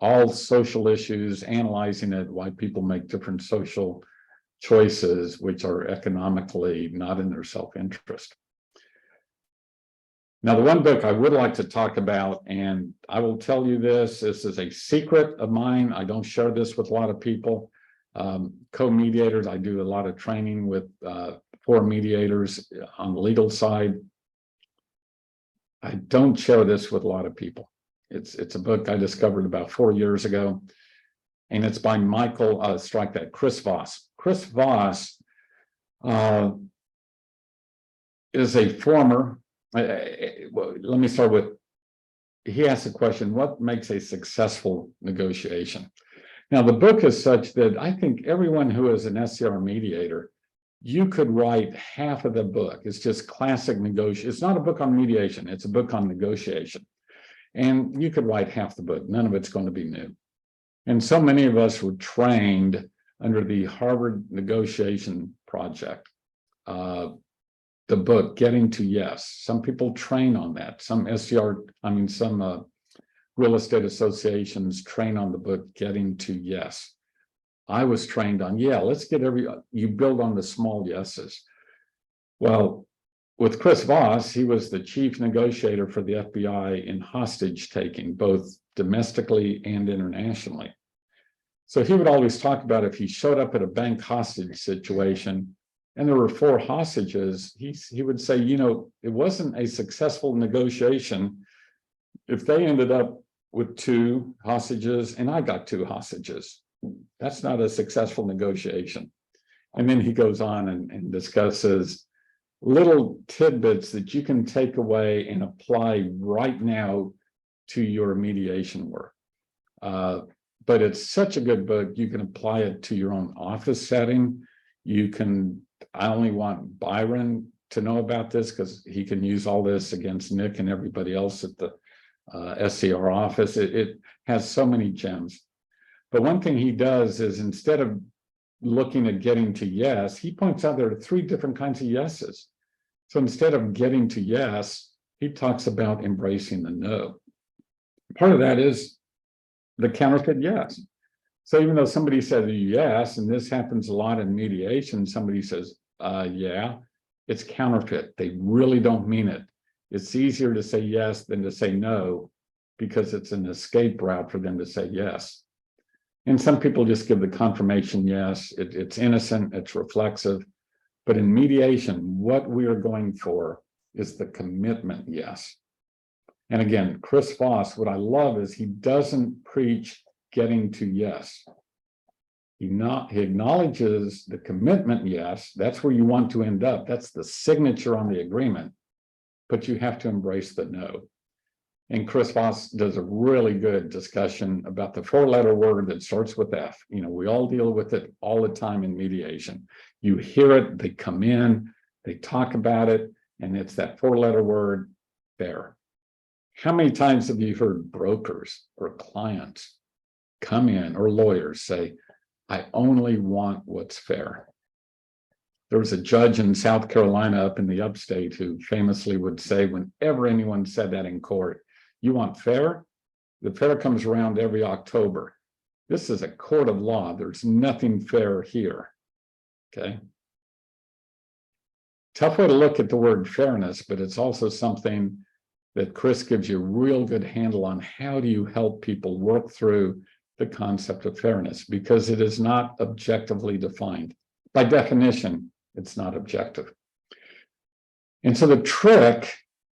all social issues, analyzing it, why people make different social choices, which are economically not in their self-interest. Now, the one book I would like to talk about, and I will tell you this is a secret of mine. I don't share this with a lot of people. Co-mediators, I do a lot of training with for mediators on the legal side. I don't share this with a lot of people. It's a book I discovered about 4 years ago, and it's by Chris Voss. Chris Voss is a former, well, let me start with, he asked the question, what makes a successful negotiation? Now, the book is such that I think everyone who is an SCR mediator, you could write half of the book. It's just classic negotiation. It's not a book on mediation. It's a book on negotiation. And you could write half the book. None of it's going to be new. And so many of us were trained under the Harvard Negotiation Project, the book, Getting to Yes. Some people train on that. Some real estate associations train on the book, Getting to Yes. I was trained on, let's get you build on the small yeses. Well, with Chris Voss, he was the chief negotiator for the FBI in hostage taking, both domestically and internationally. So he would always talk about if he showed up at a bank hostage situation and there were 4 hostages, he would say, it wasn't a successful negotiation if they ended up with 2 hostages and I got 2 hostages. That's not a successful negotiation. And then he goes on and discusses little tidbits that you can take away and apply right now to your mediation work. But it's such a good book. You can apply it to your own office setting. I only want Byron to know about this because he can use all this against Nick and everybody else at the SCR office. It has so many gems. But one thing he does is, instead of looking at getting to yes, he points out there are 3 different kinds of yeses. So instead of getting to yes, he talks about embracing the no. Part of that is the counterfeit yes. So even though somebody said yes, and this happens a lot in mediation, somebody says, yeah, it's counterfeit. They really don't mean it. It's easier to say yes than to say no, because it's an escape route for them to say yes. And some people just give the confirmation yes. It's innocent, it's reflexive. But in mediation, what we are going for is the commitment yes. And again, Chris Voss, what I love is he doesn't preach getting to yes. He acknowledges the commitment yes. That's where you want to end up. That's the signature on the agreement. But you have to embrace the no. And Chris Voss does a really good discussion about the 4-letter word that starts with F. We all deal with it all the time in mediation. You hear it, they come in, they talk about it, and it's that 4-letter word, fair. How many times have you heard brokers or clients come in, or lawyers say, I only want what's fair? There was a judge in South Carolina up in the upstate who famously would say, whenever anyone said that in court, you want fair? The fair comes around every October. This is a court of law. There's nothing fair here. Okay. Tough way to look at the word fairness, but it's also something that Chris gives you a real good handle on. How do you help people work through the concept of fairness? Because it is not objectively defined. By definition, it's not objective. And so the trick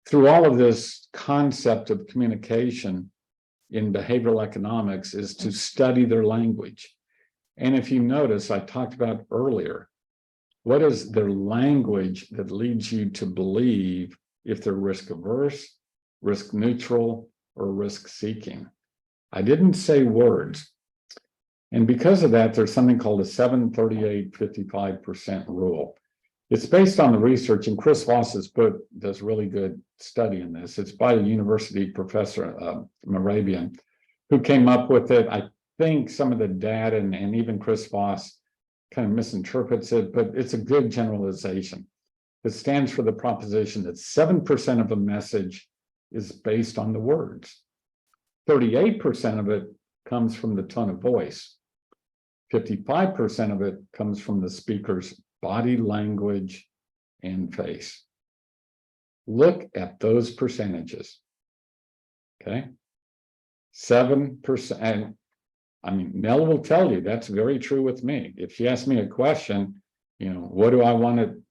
through all of this concept of communication in behavioral economics is to study their language. And if you notice, I talked about earlier, what is their language that leads you to believe if they're risk averse, risk neutral, or risk seeking? I didn't say words. And because of that, there's something called a 7-38-55% rule. It's based on the research, and Chris Voss's book does really good study in this. It's by a university professor, Moravian, who came up with it. I think some of the data and even Chris Voss kind of misinterprets it, but it's a good generalization. It stands for the proposition that 7% of a message is based on the words. 38% of it comes from the tone of voice. 55% of it comes from the speaker's body language and face. Look at those percentages. Okay. 7%. And I mean, Nell will tell you that's very true with me. If she asks me a question, you know, what do I want to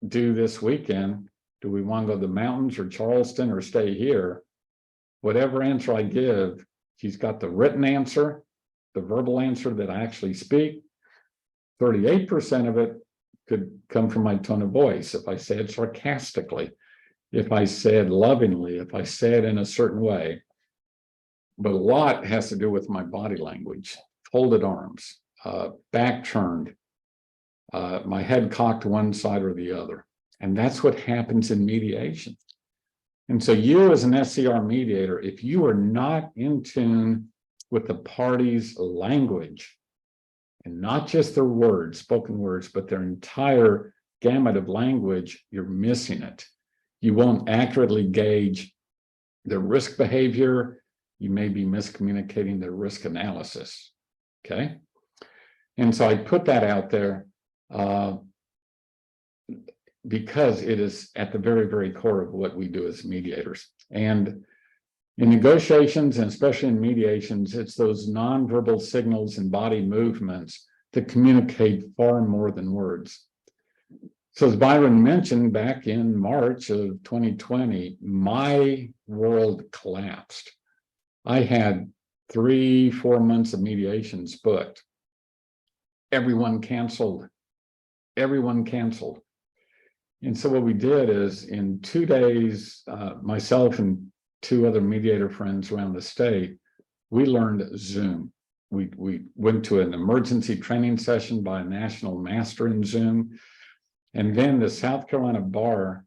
do this weekend? Do we want to go to the mountains or Charleston or stay here? Whatever answer I give, she's got the written answer, the verbal answer that I actually speak. 38% of it could come from my tone of voice. If I say it sarcastically, if I say it lovingly, if I say it in a certain way. But a lot has to do with my body language, folded arms, back turned, my head cocked one side or the other. And that's what happens in mediation. And so you as an SCR mediator, if you are not in tune with the party's language, and not just their words, spoken words, but their entire gamut of language, you're missing it. You won't accurately gauge their risk behavior. You may be miscommunicating their risk analysis, okay? And so I put that out there because it is at the very, very core of what we do as mediators. And in negotiations, and especially in mediations, it's those nonverbal signals and body movements that communicate far more than words. So as Byron mentioned, back in March of 2020, my world collapsed. I had 3-4 months of mediations booked. Everyone canceled. Everyone canceled. And so what we did is in 2 days, myself and 2 other mediator friends around the state, we learned Zoom. We went to an emergency training session by a national master in Zoom. And then the South Carolina Bar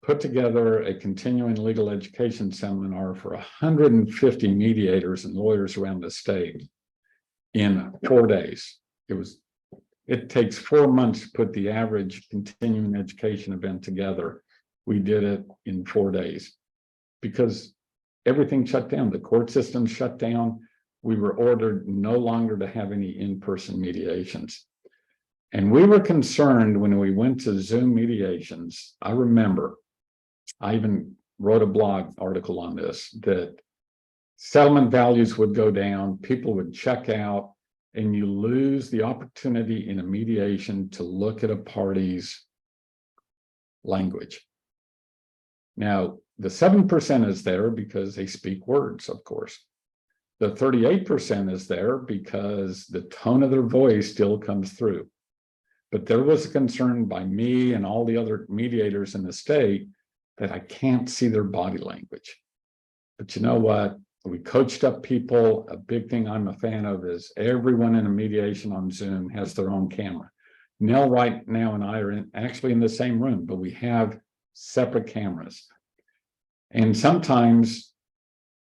put together a continuing legal education seminar for 150 mediators and lawyers around the state in 4 days. It takes 4 months to put the average continuing education event together. We did it in 4 days because everything shut down. The court system shut down. We were ordered no longer to have any in-person mediations. And we were concerned when we went to Zoom mediations. I remember, I even wrote a blog article on this, that settlement values would go down, people would check out, and you lose the opportunity in a mediation to look at a party's language. Now, the 7% is there because they speak words, of course. The 38% is there because the tone of their voice still comes through. But there was a concern by me and all the other mediators in the state that I can't see their body language. But you know what? We coached up people. A big thing I'm a fan of is everyone in a mediation on Zoom has their own camera. Nell right now and I are actually in the same room, but we have separate cameras. And sometimes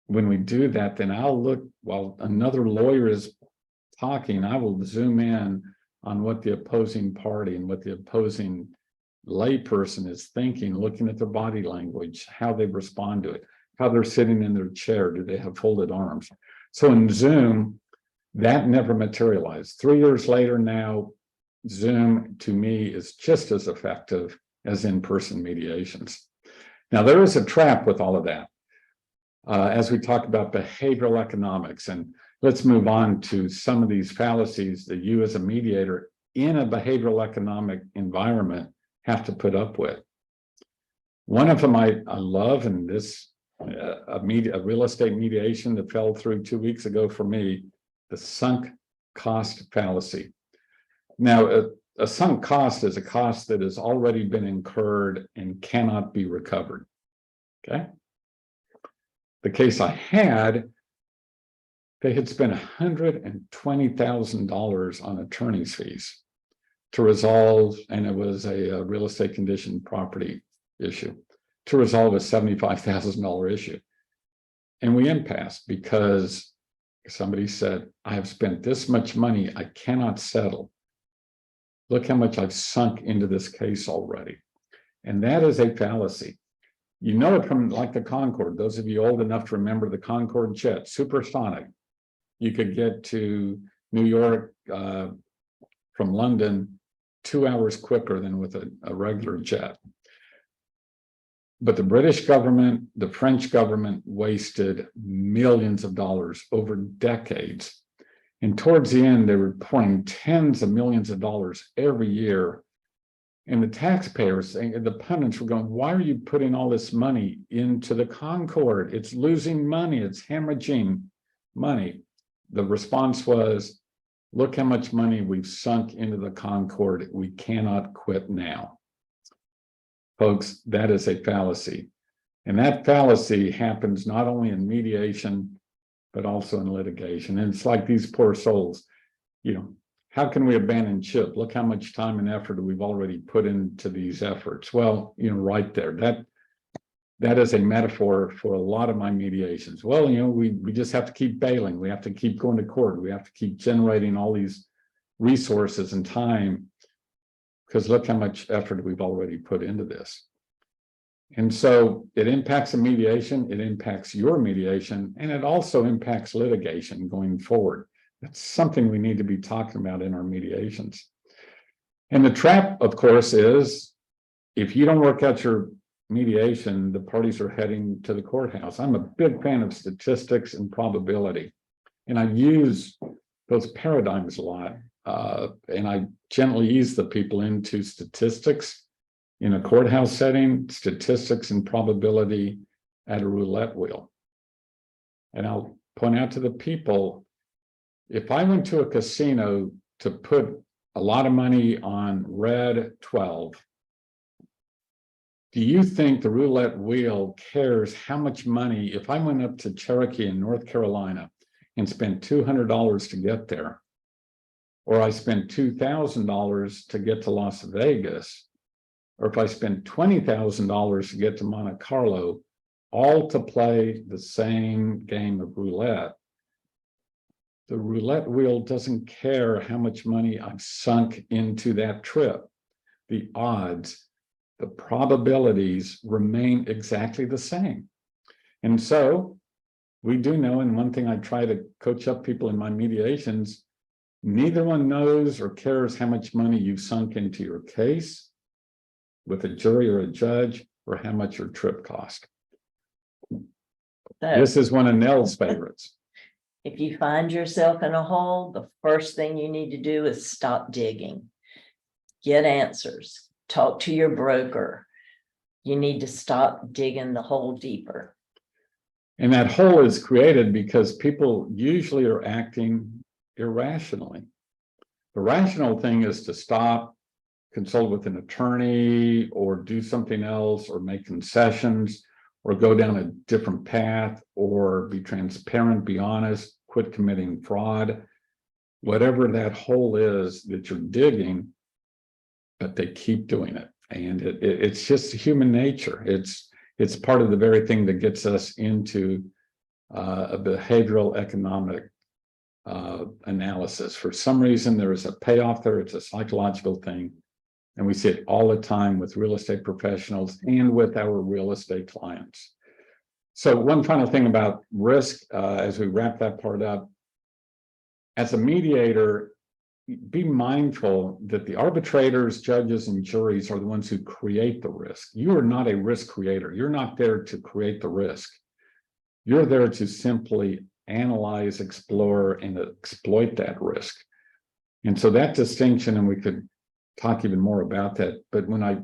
when we do that, then I'll look while another lawyer is talking, I will zoom in on what the opposing party and what the opposing layperson is thinking, looking at their body language, how they respond to it, how they're sitting in their chair, do they have folded arms? So in Zoom, that never materialized. 3 years later now, Zoom to me is just as effective as in-person mediations. Now, there is a trap with all of that. As we talk about behavioral economics, and let's move on to some of these fallacies that you as a mediator in a behavioral economic environment have to put up with. One of them I love, and this a real estate mediation that fell through 2 weeks ago for me, the sunk cost fallacy. Now, a sunk cost is a cost that has already been incurred and cannot be recovered. Okay. The case I had, They had spent $120,000 on attorney's fees to resolve, and it was a real estate condition property issue, to resolve a $75,000 issue. And we impassed because somebody said, I have spent this much money, I cannot settle. Look how much I've sunk into this case already. And that is a fallacy. You know it from like the Concorde. Those of you old enough to remember the Concorde jet, supersonic. You could get to New York from London 2 hours quicker than with a regular jet. But the British government, the French government wasted millions of dollars over decades. And towards the end, they were pouring tens of millions of dollars every year. And the taxpayers, the pundits were going, why are you putting all this money into the Concorde? It's losing money, it's hemorrhaging money. The response was, look how much money we've sunk into the Concorde. We cannot quit now. Folks, that is a fallacy. And that fallacy happens not only in mediation, but also in litigation. And it's like these poor souls, you know, how can we abandon ship? Look how much time and effort we've already put into these efforts. Well, you know, right there, that is a metaphor for a lot of my mediations. Well, you know, we just have to keep bailing. We have to keep going to court. We have to keep generating all these resources and time, because look how much effort we've already put into this. And so it impacts a mediation, it impacts your mediation, and it also impacts litigation going forward. That's something we need to be talking about in our mediations. And the trap, of course, is if you don't work out your mediation, the parties are heading to the courthouse. I'm a big fan of statistics and probability, and I use those paradigms a lot. And I gently ease the people into statistics in a courthouse setting, statistics and probability at a roulette wheel. And I'll point out to the people, if I went to a casino to put a lot of money on red 12, do you think the roulette wheel cares how much money, if I went up to Cherokee in North Carolina and spent $200 to get there, or I spent $2,000 to get to Las Vegas, or if I spent $20,000 to get to Monte Carlo, all to play the same game of roulette, the roulette wheel doesn't care how much money I've sunk into that trip. The odds, the probabilities remain exactly the same. And so we do know, and one thing I try to coach up people in my mediations, neither one knows or cares how much money you've sunk into your case with a jury or a judge, or how much your trip cost. This is one of Nell's favorites. If you find yourself in a hole, the first thing you need to do is stop digging. Get answers. Talk to your broker. You need to stop digging the hole deeper. And that hole is created because people usually are acting irrationally. The rational thing is to stop, consult with an attorney, or do something else, or make concessions, or go down a different path, or be transparent, be honest, quit committing fraud, whatever that hole is that you're digging, but they keep doing it. And it's just human nature. It's part of the very thing that gets us into a behavioral economic analysis. For some reason, there is a payoff there. It's a psychological thing. And we see it all the time with real estate professionals and with our real estate clients. So one final thing about risk, as we wrap that part up, as a mediator, be mindful that the arbitrators, judges, and juries are the ones who create the risk. You are not a risk creator. You're not there to create the risk. You're there to simply analyze, explore, and exploit that risk. And so that distinction, and we could talk even more about that, but when I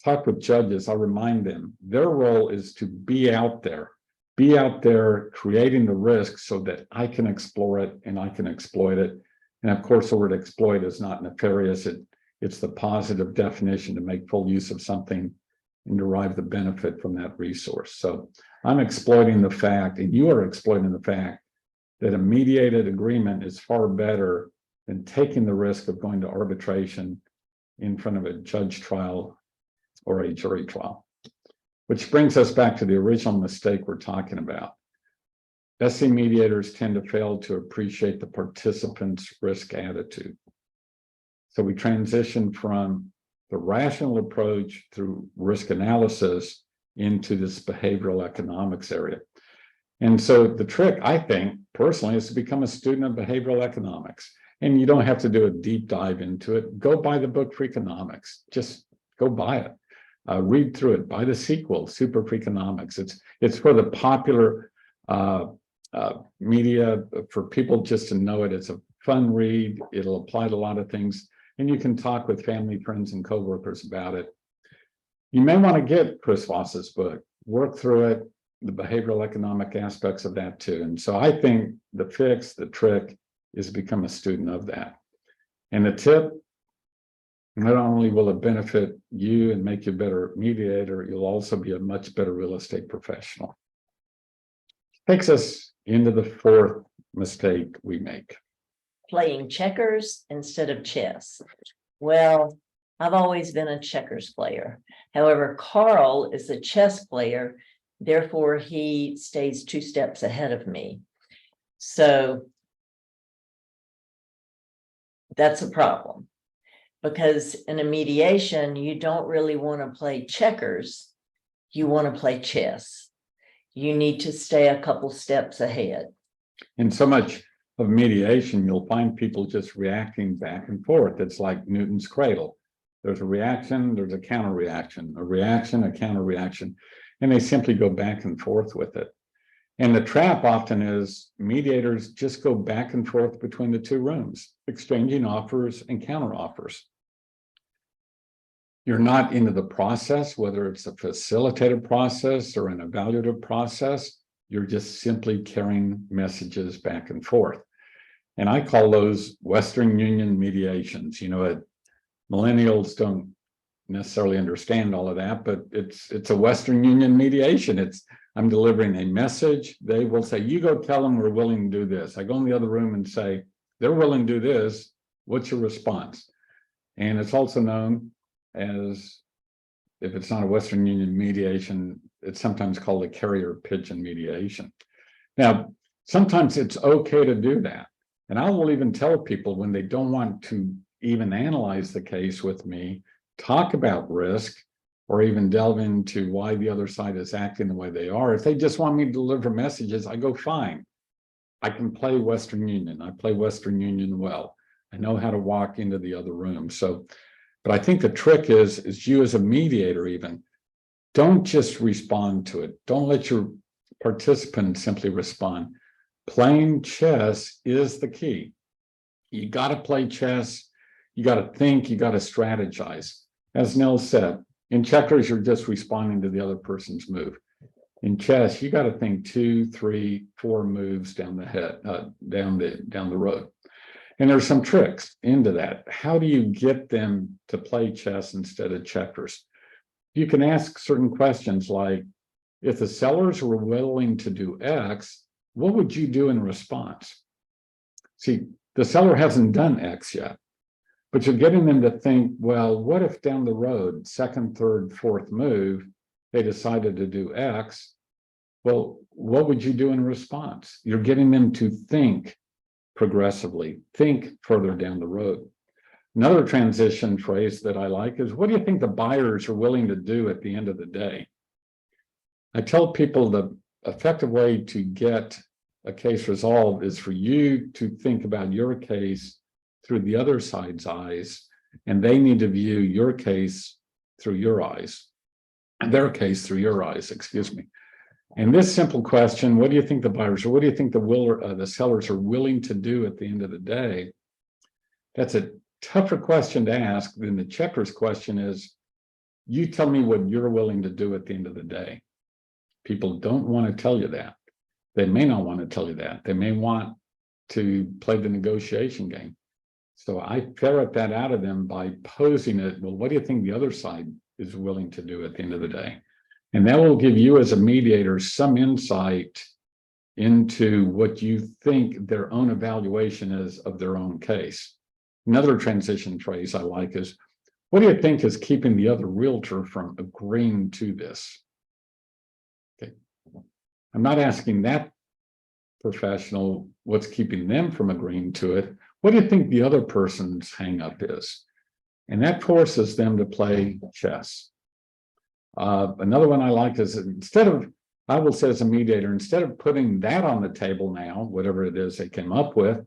talk with judges, I remind them their role is to be out there creating the risk so that I can explore it and I can exploit it. And of course, the word exploit is not nefarious. It's the positive definition to make full use of something and derive the benefit from that resource. So I'm exploiting the fact, and you are exploiting the fact that a mediated agreement is far better than taking the risk of going to arbitration in front of a judge trial or a jury trial. Which brings us back to the original mistake we're talking about. SC mediators tend to fail to appreciate the participant's risk attitude. So we transition from the rational approach through risk analysis into this behavioral economics area. And so the trick, I think, personally, is to become a student of behavioral economics. And you don't have to do a deep dive into it. Go buy the book Freakonomics. Just go buy it. Read through it. Buy the sequel, Super Freakonomics. It's for the popular media, for people just to know it. It's a fun read. It'll apply to a lot of things. And you can talk with family, friends, and coworkers about it. You may want to get Chris Voss's book. Work through it. The behavioral economic aspects of that too. And so I think the fix, the trick, is become a student of that. And the tip, not only will it benefit you and make you a better mediator, you'll also be a much better real estate professional. Takes us into the fourth mistake we make. Playing checkers instead of chess. Well, I've always been a checkers player. However, Karl is a chess player. Therefore, he stays 2 steps ahead of me. So that's a problem, because in a mediation, you don't really want to play checkers. You want to play chess. You need to stay a couple steps ahead. In so much of mediation, you'll find people just reacting back and forth. It's like Newton's cradle. There's a reaction, there's a counter reaction, a reaction, a counter reaction. And they simply go back and forth with it. And the trap often is mediators just go back and forth between the 2 rooms, exchanging offers and counter offers. You're not into the process, whether it's a facilitated process or an evaluative process. You're just simply carrying messages back and forth. And I call those Western Union mediations. You know, millennials don't necessarily understand all of that, but it's a Western Union mediation. I'm delivering a message. They will say, you go tell them we're willing to do this. I go in the other room and say, they're willing to do this. What's your response? And it's also known as, if it's not a Western Union mediation, it's sometimes called a carrier pigeon mediation. Now, sometimes it's okay to do that. And I will even tell people when they don't want to even analyze the case with me, talk about risk, or even delve into why the other side is acting the way they are. If they just want me to deliver messages, I go, fine. I can play Western Union. I play Western Union well. I know how to walk into the other room. So, but I think the trick is you as a mediator even, don't just respond to it. Don't let your participants simply respond. Playing chess is the key. You got to play chess. You got to think, you got to strategize. As Nell said, in checkers, you're just responding to the other person's move. In chess, you got to think 2, 3, 4 moves down the road. And there's some tricks into that. How do you get them to play chess instead of checkers? You can ask certain questions like, if the sellers were willing to do X, what would you do in response? See, the seller hasn't done X yet. But you're getting them to think, well, what if down the road, 2nd, 3rd, 4th move, they decided to do X? Well, what would you do in response? You're getting them to think progressively, think further down the road. Another transition phrase that I like is, what do you think the buyers are willing to do at the end of the day? I tell people the effective way to get a case resolved is for you to think about your case through the other side's eyes, and they need to view your case through your eyes, and their case through your eyes, excuse me. And this simple question, what do you think the buyers, or what do you think the sellers are willing to do at the end of the day? That's a tougher question to ask than the checkers question is, you tell me what you're willing to do at the end of the day. People don't want to tell you that. They may not want to tell you that. They may want to play the negotiation game. So I ferret that out of them by posing it, well, what do you think the other side is willing to do at the end of the day? And that will give you as a mediator some insight into what you think their own evaluation is of their own case. Another transition phrase I like is, what do you think is keeping the other realtor from agreeing to this? Okay. I'm not asking that professional what's keeping them from agreeing to it. What do you think the other person's hang up is? And that forces them to play chess. Another one I like is, I will say as a mediator, instead of putting that on the table now, whatever it is they came up with,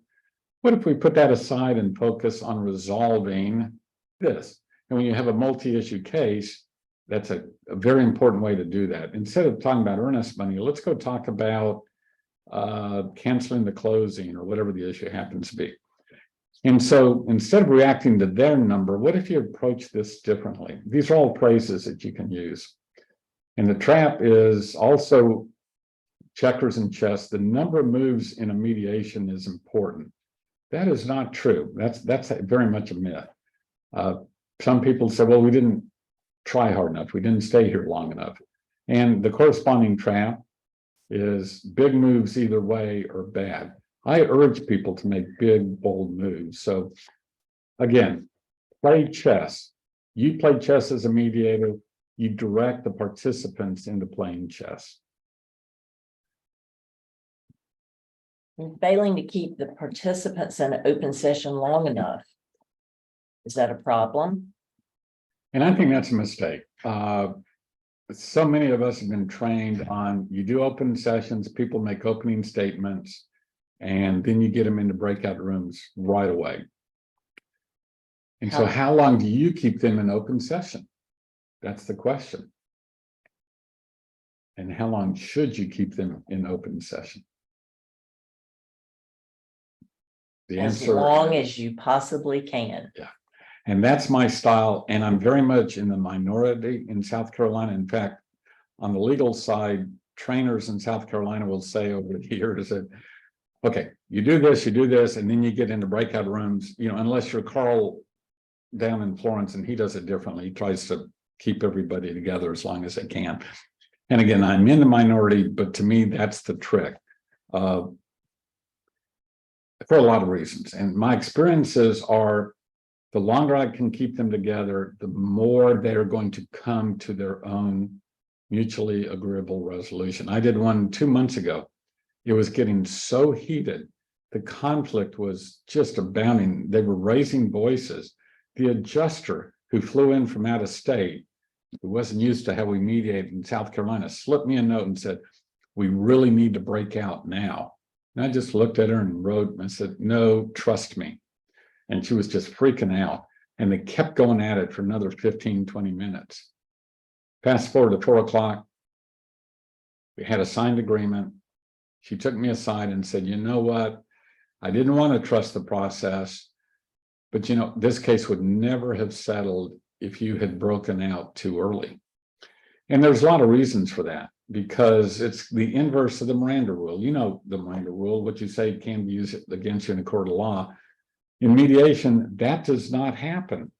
what if we put that aside and focus on resolving this? And when you have a multi-issue case, that's a very important way to do that. Instead of talking about earnest money, let's go talk about canceling the closing or whatever the issue happens to be. And so instead of reacting to their number, what if you approach this differently? These are all phrases that you can use. And the trap is also checkers and chess. The number of moves in a mediation is important. That is not true. That's very much a myth. Some people say, well, we didn't try hard enough. We didn't stay here long enough. And the corresponding trap is big moves either way are bad. I urge people to make big, bold moves. So again, play chess. You play chess as a mediator. You direct the participants into playing chess. Failing to keep the participants in an open session long enough. Is that a problem? And I think that's a mistake. So many of us have been trained on, you do open sessions, people make opening statements, and then you get them into breakout rooms right away. And so how long do you keep them in open session? That's the question. And how long should you keep them in open session? The As answer, long as you possibly can. yeah. And that's my style. And I'm very much in the minority in South Carolina. In fact, on the legal side, trainers in South Carolina will say over the years that, okay, you do this, and then you get into breakout rooms, you know, unless you're Karl down in Florence and he does it differently. He tries to keep everybody together as long as they can. And again, I'm in the minority, but to me, that's the trick. For a lot of reasons. And my experiences are, the longer I can keep them together, the more they're going to come to their own mutually agreeable resolution. I did one 2 months ago. It was getting so heated. The conflict was just abounding. They were raising voices. The adjuster who flew in from out of state, who wasn't used to how we mediate in South Carolina, slipped me a note and said, we really need to break out now. And I just looked at her and wrote, and I said, no, trust me. And she was just freaking out. And they kept going at it for another 15, 20 minutes. Fast forward to 4 o'clock. We had a signed agreement. She took me aside and said, you know what? I didn't want to trust the process, but you know, this case would never have settled if you had broken out too early. And there's a lot of reasons for that, because it's the inverse of the Miranda rule. You know, the Miranda rule, what you say can be used against you in a court of law. In mediation, that does not happen.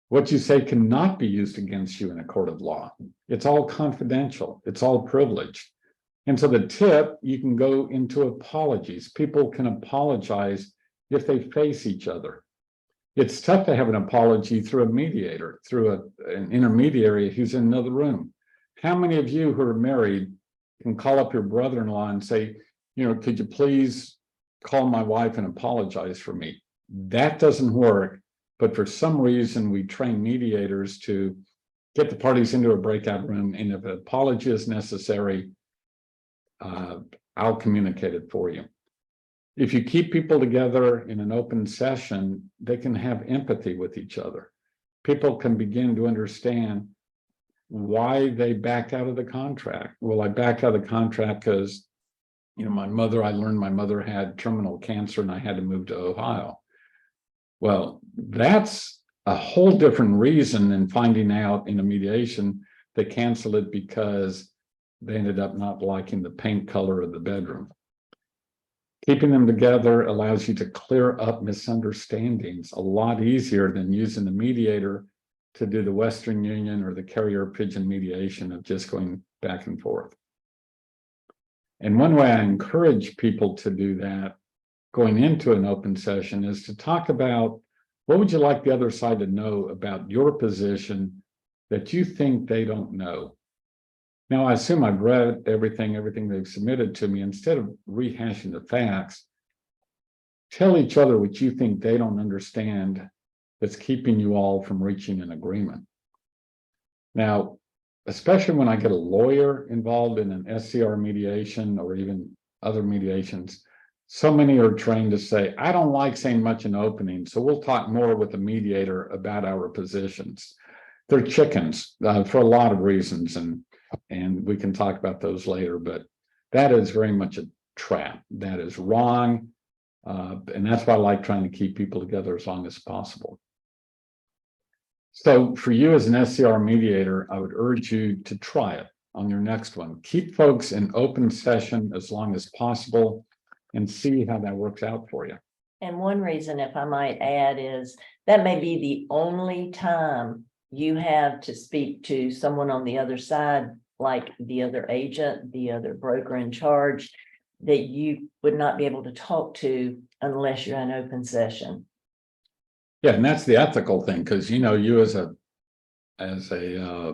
What you say cannot be used against you in a court of law. It's all confidential. It's all privileged. And so the tip, you can go into apologies. People can apologize if they face each other. It's tough to have an apology through a mediator, through an intermediary who's in another room. How many of you who are married can call up your brother-in-law and say, you know, could you please call my wife and apologize for me? That doesn't work. But for some reason, we train mediators to get the parties into a breakout room. And if an apology is necessary, I'll communicate it for you. If you keep people together in an open session, they can have empathy with each other. People can begin to understand why they backed out of the contract. Well, I backed out of the contract because, you know, I learned my mother had terminal cancer and I had to move to Ohio. Well, that's a whole different reason than finding out in a mediation they canceled it because they ended up not liking the paint color of the bedroom. Keeping them together allows you to clear up misunderstandings a lot easier than using the mediator to do the Western Union or the carrier pigeon mediation of just going back and forth. And one way I encourage people to do that going into an open session is to talk about what would you like the other side to know about your position that you think they don't know. Now, I assume I've read everything they've submitted to me. Instead of rehashing the facts, tell each other what you think they don't understand that's keeping you all from reaching an agreement. Now, especially when I get a lawyer involved in an SCR mediation or even other mediations, so many are trained to say, I don't like saying much in opening, so we'll talk more with the mediator about our positions. They're chickens for a lot of reasons, and we can talk about those later, but that is very much a trap. That is wrong, and that's why I like trying to keep people together as long as possible. So for you as an SCR mediator, I would urge you to try it on your next one. Keep folks in open session as long as possible and see how that works out for you. And one reason, if I might add, is that may be the only time you have to speak to someone on the other side, like the other agent, the other broker in charge, that you would not be able to talk to unless you're in open session. Yeah, and that's the ethical thing, because you know, you as a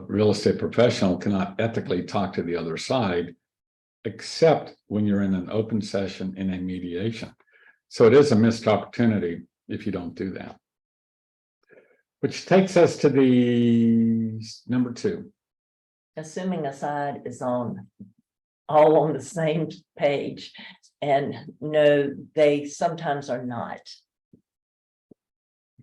real estate professional cannot ethically talk to the other side, except when you're in an open session in a mediation. So it is a missed opportunity if you don't do that. Which takes us to the number 2. Assuming a side is all on the same page, and no, they sometimes are not.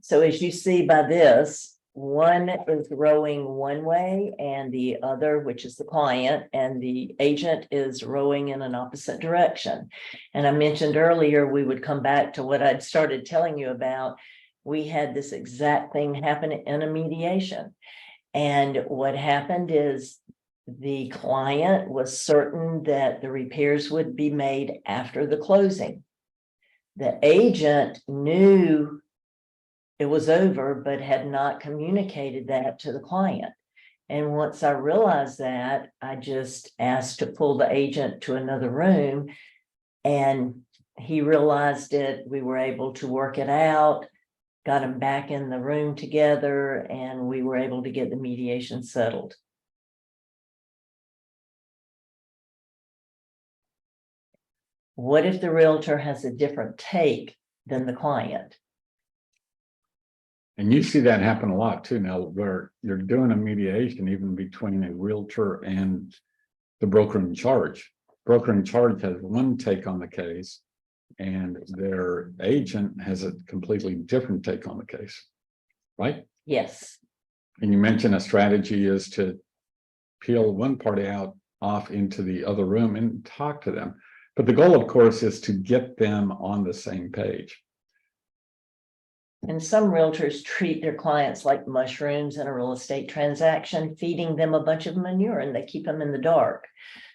So as you see by this, one is rowing one way and the other, which is the client, and the agent is rowing in an opposite direction. And I mentioned earlier, we would come back to what I'd started telling you about. We had this exact thing happen in a mediation. And what happened is the client was certain that the repairs would be made after the closing. The agent knew it was over, but had not communicated that to the client. And once I realized that, I just asked to pull the agent to another room, and he realized it. We were able to work it out, got him back in the room together, and we were able to get the mediation settled. What if the realtor has a different take than the client? And you see that happen a lot too now, where you're doing a mediation even between a realtor and the broker in charge. Broker in charge has one take on the case, and their agent has a completely different take on the case, right? Yes. And you mentioned a strategy is to peel one party out off into the other room and talk to them. But the goal, of course, is to get them on the same page. And some realtors treat their clients like mushrooms in a real estate transaction, feeding them a bunch of manure, and they keep them in the dark.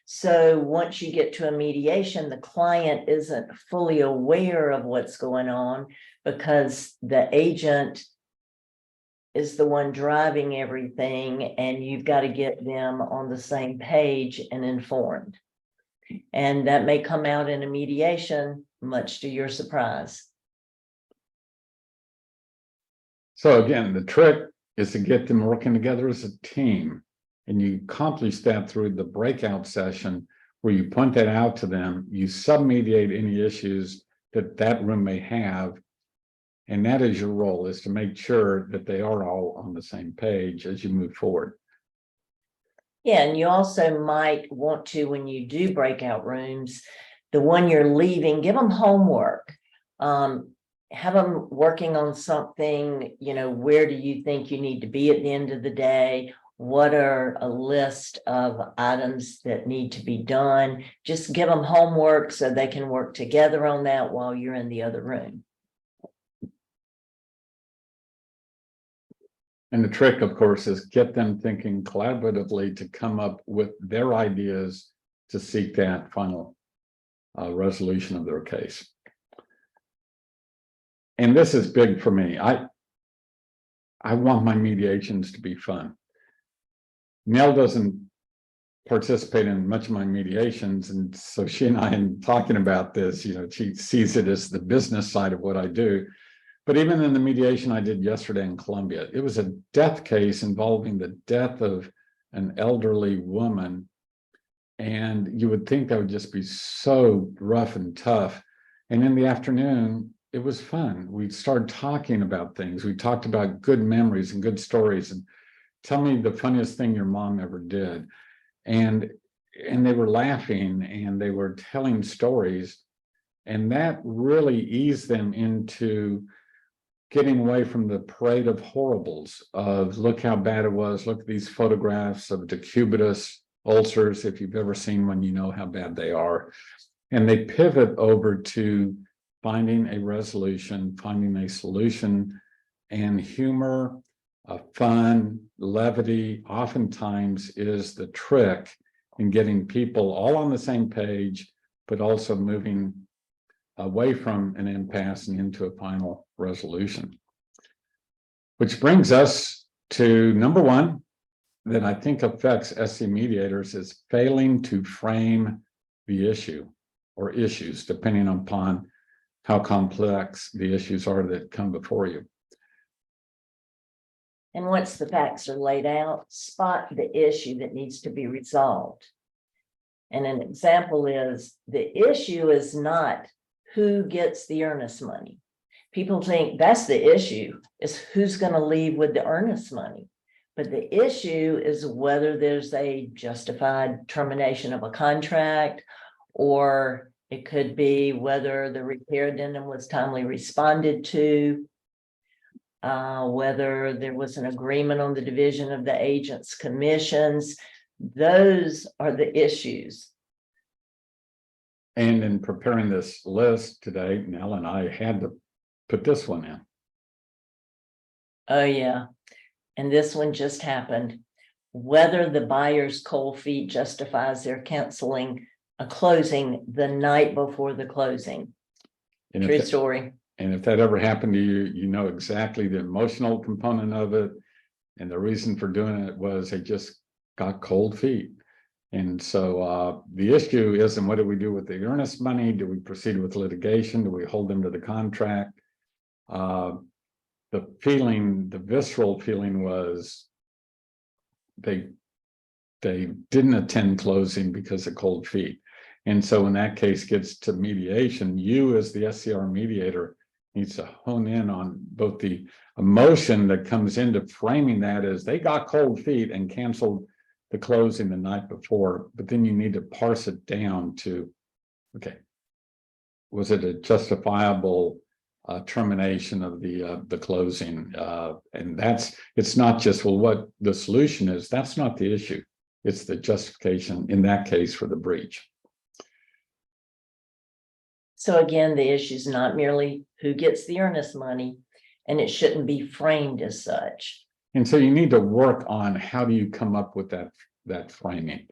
So once you get to a mediation, the client isn't fully aware of what's going on because the agent is the one driving everything, and you've got to get them on the same page and informed. And that may come out in a mediation, much to your surprise. So again, the trick is to get them working together as a team. And you accomplish that through the breakout session where you point that out to them, you sub-mediate any issues that that room may have. And that is your role, is to make sure that they are all on the same page as you move forward. Yeah, and you also might want to, when you do breakout rooms, the one you're leaving, give them homework. Have them working on something, you know, where do you think you need to be at the end of the day? What are a list of items that need to be done? Just give them homework so they can work together on that while you're in the other room. And the trick, of course, is get them thinking collaboratively to come up with their ideas to seek that final resolution of their case. And this is big for me. I want my mediations to be fun. Nell doesn't participate in much of my mediations. And so she and I are talking about this, she sees it as the business side of what I do. But even in the mediation I did yesterday in Columbia, it was a death case involving the death of an elderly woman. And you would think that would just be so rough and tough. And in the afternoon, it was fun. We started talking about things. We talked about good memories and good stories. And tell me the funniest thing your mom ever did. And they were laughing and they were telling stories. And that really eased them into getting away from the parade of horribles of look how bad it was. Look at these photographs of decubitus ulcers. If you've ever seen one, you know how bad they are. And they pivot over to finding a resolution, finding a solution, and humor, fun, levity, oftentimes is the trick in getting people all on the same page, but also moving away from an impasse and into a final resolution. Which brings us to number one that I think affects SC mediators is failing to frame the issue or issues, depending upon how complex the issues are that come before you. And once the facts are laid out, spot the issue that needs to be resolved. And an example is the issue is not who gets the earnest money. People think that's the issue, is who's going to leave with the earnest money. But the issue is whether there's a justified termination of a contract, or it could be whether the repair addendum was timely responded to, whether there was an agreement on the division of the agent's commissions. Those are the issues. And in preparing this list today, Nell and I had to put this one in. Oh, yeah. And this one just happened. Whether the buyer's cold feet justifies their canceling a closing the night before the closing. And True story. And if that ever happened to you, you know exactly the emotional component of it. And the reason for doing it was they just got cold feet. And so the issue isn't what do we do with the earnest money? Do we proceed with litigation? Do we hold them to the contract? The feeling, the visceral feeling was they didn't attend closing because of cold feet. And so when that case gets to mediation, you as the SCR mediator needs to hone in on both the emotion that comes into framing that as they got cold feet and canceled the closing the night before, but then you need to parse it down to, okay, was it a justifiable termination of the closing? And it's not just, well, what the solution is, that's not the issue. It's the justification in that case for the breach. So again, the issue is not merely who gets the earnest money, and it shouldn't be framed as such. And so you need to work on how do you come up with that framing.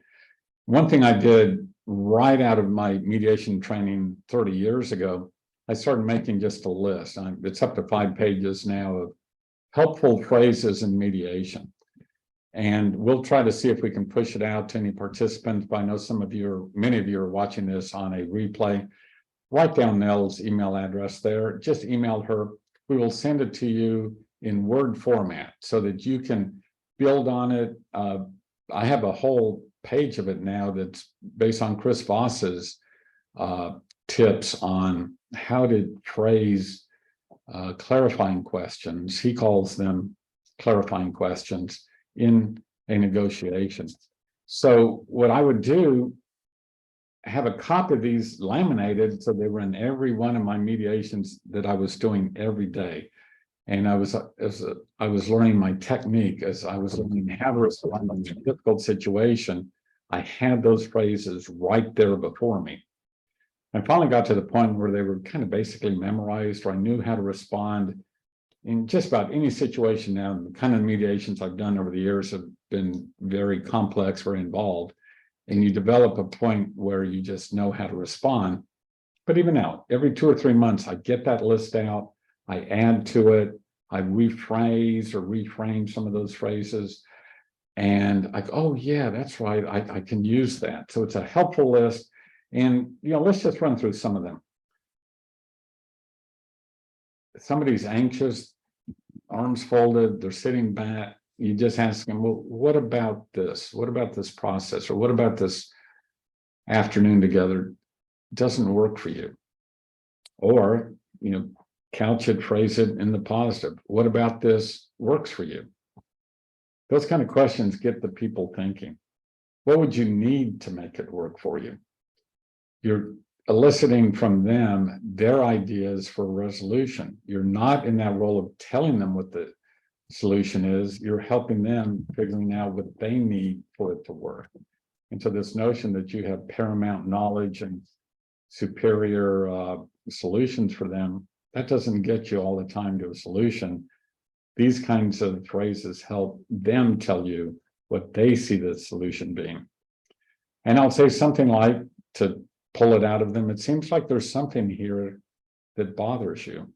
One thing I did right out of my mediation training 30 years ago, I started making just a list. It's up to 5 pages now of helpful phrases in mediation. And we'll try to see if we can push it out to any participants. But I know many of you are watching this on a replay. Write down Nell's email address there. Just email her. We will send it to you in Word format so that you can build on it. I have a whole page of it now that's based on Chris Voss's tips on how to phrase clarifying questions. He calls them clarifying questions in a negotiation. So what I would do, have a copy of these laminated so they were in every one of my mediations that I was doing every day. And I was learning my technique as I was learning how to respond in a difficult situation. I had those phrases right there before me. I finally got to the point where they were kind of basically memorized, or I knew how to respond in just about any situation. Now, the kind of mediations I've done over the years have been very complex, very involved, and you develop a point where you just know how to respond. But even now, every 2 or 3 months, I get that list out, I add to it, I rephrase or reframe some of those phrases. And like, oh yeah, that's right, I can use that. So it's a helpful list. And let's just run through some of them. Somebody's anxious, arms folded, they're sitting back. You just ask them, well, what about this? What about this process? Or what about this afternoon together doesn't work for you? Or, couch it, phrase it in the positive. What about this works for you? Those kind of questions get the people thinking. What would you need to make it work for you? You're eliciting from them their ideas for resolution. You're not in that role of telling them what the solution is. You're helping them figuring out what they need for it to work. And so this notion that you have paramount knowledge and superior solutions for them, that doesn't get you all the time to a solution. These kinds of phrases help them tell you what they see the solution being. And I'll say something like, to pull it out of them, it seems like there's something here that bothers you.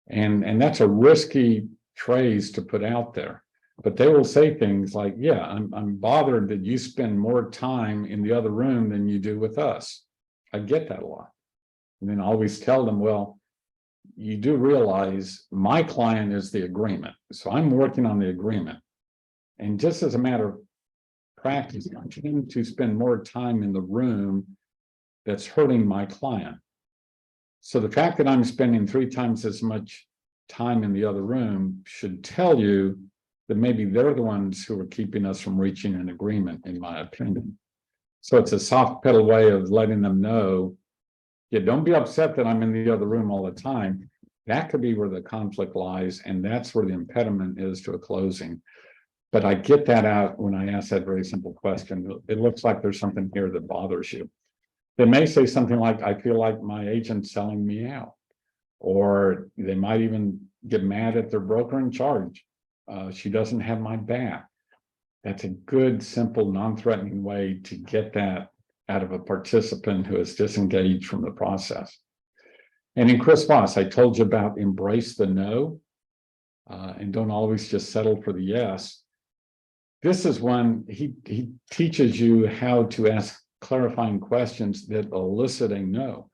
And that's a risky phrase to put out there. But they will say things like, yeah, I'm bothered that you spend more time in the other room than you do with us. I get that a lot. And then I always tell them, well, you do realize my client is the agreement. So I'm working on the agreement. And just as a matter of practice, I tend to spend more time in the room that's hurting my client. So the fact that I'm spending 3 times as much time in the other room should tell you that maybe they're the ones who are keeping us from reaching an agreement, in my opinion. So it's a soft pedal way of letting them know, yeah, don't be upset that I'm in the other room all the time. That could be where the conflict lies, and that's where the impediment is to a closing. But I get that out when I ask that very simple question. It looks like there's something here that bothers you. They may say something like, I feel like my agent's selling me out. Or they might even get mad at their broker in charge. She doesn't have my back. That's a good, simple, non-threatening way to get that out of a participant who is disengaged from the process. And in Chris Voss, I told you about embrace the no, and don't always just settle for the yes. This is one, he teaches you how to ask clarifying questions that elicit a no.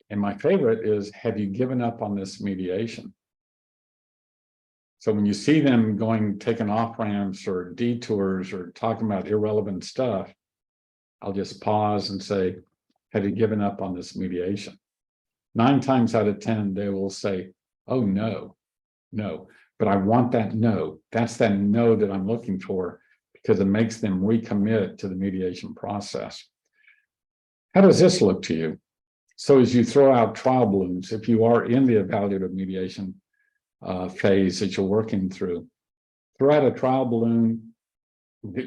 And my favorite is, have you given up on this mediation? So when you see them taking off ramps or detours or talking about irrelevant stuff, I'll just pause and say, have you given up on this mediation? 9 times out of 10, they will say, oh, no, but I want that no. That's that no that I'm looking for, because it makes them recommit to the mediation process. How does this look to you? So as you throw out trial balloons, if you are in the evaluative mediation phase that you're working through, throw out a trial balloon.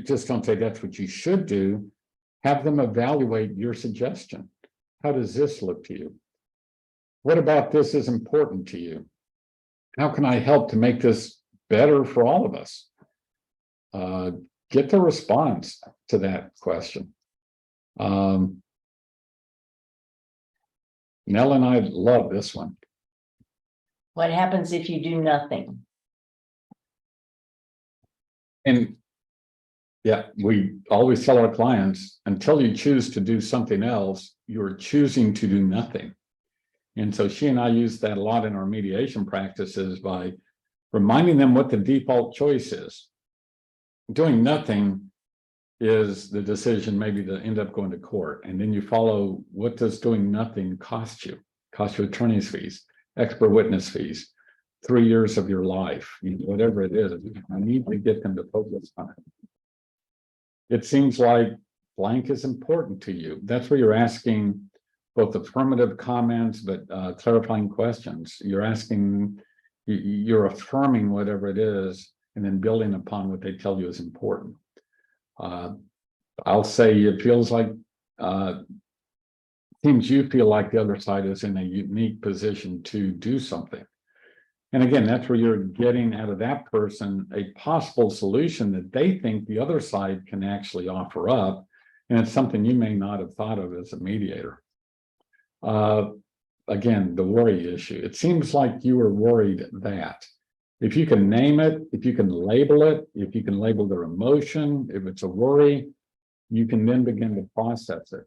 Just don't say that's what you should do. Have them evaluate your suggestion. How does this look to you? What about this is important to you? How can I help to make this better for all of us? Get the response to that question. Nell and I love this one. What happens if you do nothing? And yeah, we always tell our clients, until you choose to do something else, you're choosing to do nothing. And so she and I use that a lot in our mediation practices by reminding them what the default choice is. Doing nothing is the decision, maybe to end up going to court. And then you follow, what does doing nothing cost you? Cost you attorney's fees, expert witness fees, 3 years of your life, whatever it is. I need to get them to focus on it. It seems like blank is important to you. That's where you're asking both affirmative comments, but clarifying questions. You're asking, you're affirming whatever it is, and then building upon what they tell you is important. I'll say it feels like, seems you feel like the other side is in a unique position to do something. And again, that's where you're getting out of that person a possible solution that they think the other side can actually offer up. And it's something you may not have thought of as a mediator. Again, the worry issue. It seems like you were worried that. If you can name it, if you can label it, if you can label their emotion, if it's a worry, you can then begin to process it.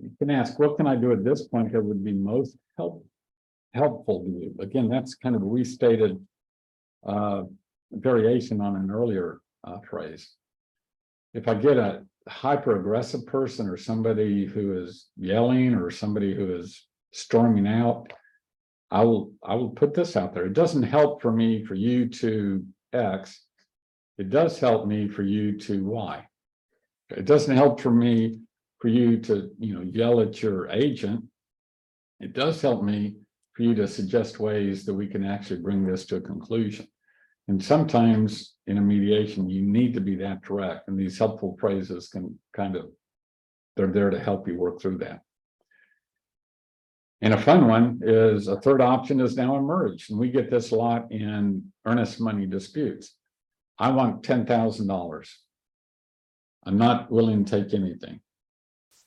You can ask, what can I do at this point that would be most helpful to you? Again, that's kind of a restated variation on an earlier phrase. If I get a hyper aggressive person or somebody who is yelling or somebody who is storming out, I will put this out there. It doesn't help for me for you to X. It does help me for you to Y. It doesn't help for me for you to, yell at your agent. It does help me for you to suggest ways that we can actually bring this to a conclusion. And sometimes in a mediation, you need to be that direct, and these helpful phrases can they're there to help you work through that. And a fun one is a third option has now emerged, and we get this a lot in earnest money disputes. I want $10,000. I'm not willing to take anything.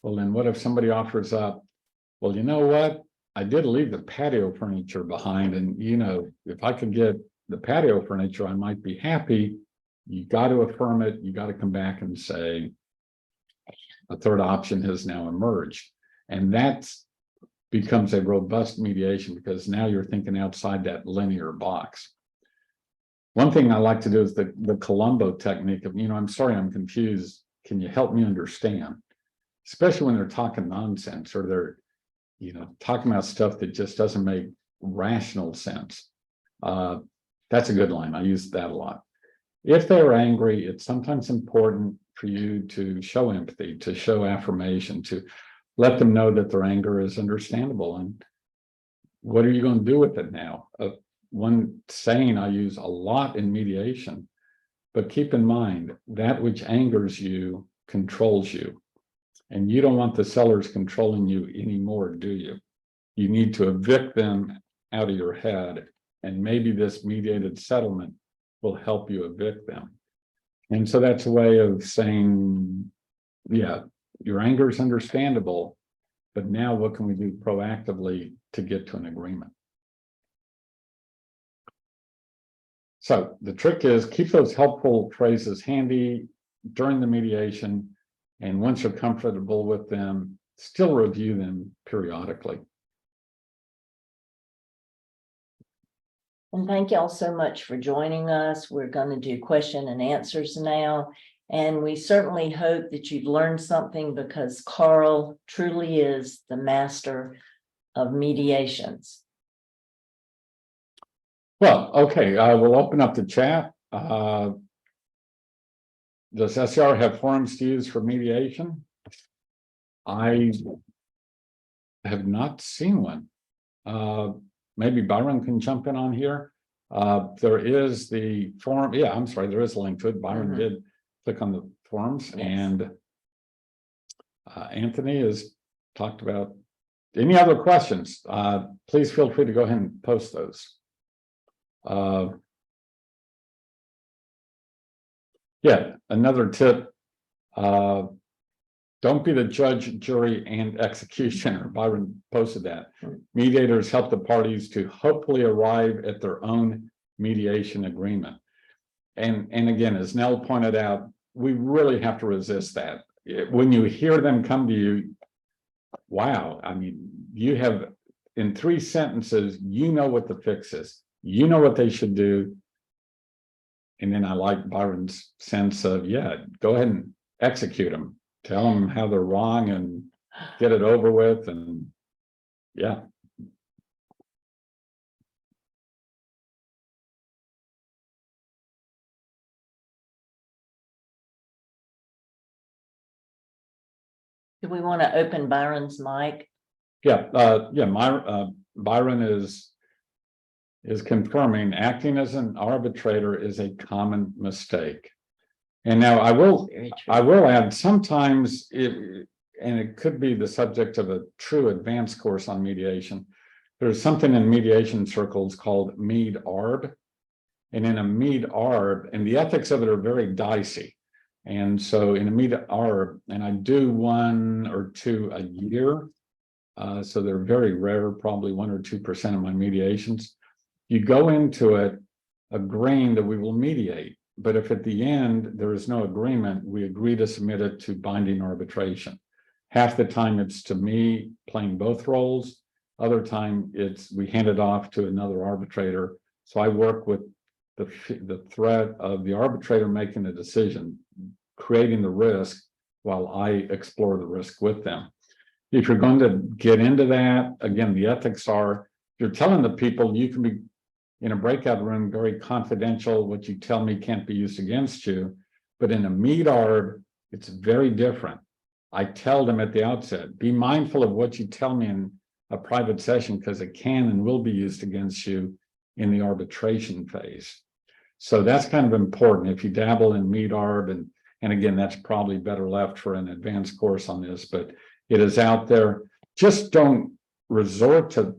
Well, then what if somebody offers up, well, you know what? I did leave the patio furniture behind, and if I could get the patio furniture, I might be happy. You got to affirm it. You got to come back and say a third option has now emerged. And that becomes a robust mediation because now you're thinking outside that linear box. One thing I like to do is the Columbo technique of, I'm sorry, I'm confused. Can you help me understand? Especially when they're talking nonsense or they're, talking about stuff that just doesn't make rational sense. That's a good line. I use that a lot. If they're angry, it's sometimes important for you to show empathy, to show affirmation, to let them know that their anger is understandable. And what are you going to do with it now? One saying I use a lot in mediation, but keep in mind that which angers you controls you. And you don't want the sellers controlling you anymore, do you? You need to evict them out of your head. And maybe this mediated settlement will help you evict them. And so that's a way of saying, yeah, your anger is understandable, but now what can we do proactively to get to an agreement? So the trick is keep those helpful phrases handy during the mediation. And once you're comfortable with them, still review them periodically. And thank y'all so much for joining us. We're going to do question and answers now. And we certainly hope that you've learned something because Karl truly is the master of mediations. Well, okay, we'll open up the chat. Does SCR have forums to use for mediation? I have not seen one. Maybe Byron can jump in on here. There is the forum. Yeah, I'm sorry, there is a link to it. Byron did click on the forums. Yes. And Anthony has talked about any other questions. Please feel free to go ahead and post those. Yeah, another tip. Don't be the judge, jury, and executioner. Byron posted that. Mediators help the parties to hopefully arrive at their own mediation agreement. And again, as Nell pointed out, we really have to resist that. When you hear them come to you, wow, I mean, you have in 3 sentences, you know what the fix is. You know what they should do. And then I like Byron's sense of, yeah, go ahead and execute them. Tell them how they're wrong and get it over with. And yeah. Do we want to open Byron's mic? Yeah, Byron is confirming acting as an arbitrator is a common mistake. And now I will add sometimes and it could be the subject of a true advanced course on mediation. There's something in mediation circles called Med-Arb. And in a Med-Arb, and the ethics of it are very dicey. And so in a Med-Arb, and I do 1 or 2 a year. So they're very rare, probably 1 or 2% of my mediations. You go into it agreeing that we will mediate, but if at the end there is no agreement, we agree to submit it to binding arbitration. Half the time it's to me playing both roles. Other time it's we hand it off to another arbitrator. So I work with the threat of the arbitrator making the decision, creating the risk while I explore the risk with them. If you're going to get into that, again, the ethics are, you're telling the people you can be in a breakout room, very confidential, what you tell me can't be used against you. But in a meet-arb, it's very different. I tell them at the outset, be mindful of what you tell me in a private session because it can and will be used against you in the arbitration phase. So that's kind of important if you dabble in meet-arb, and again, that's probably better left for an advanced course on this, but it is out there. Just don't resort to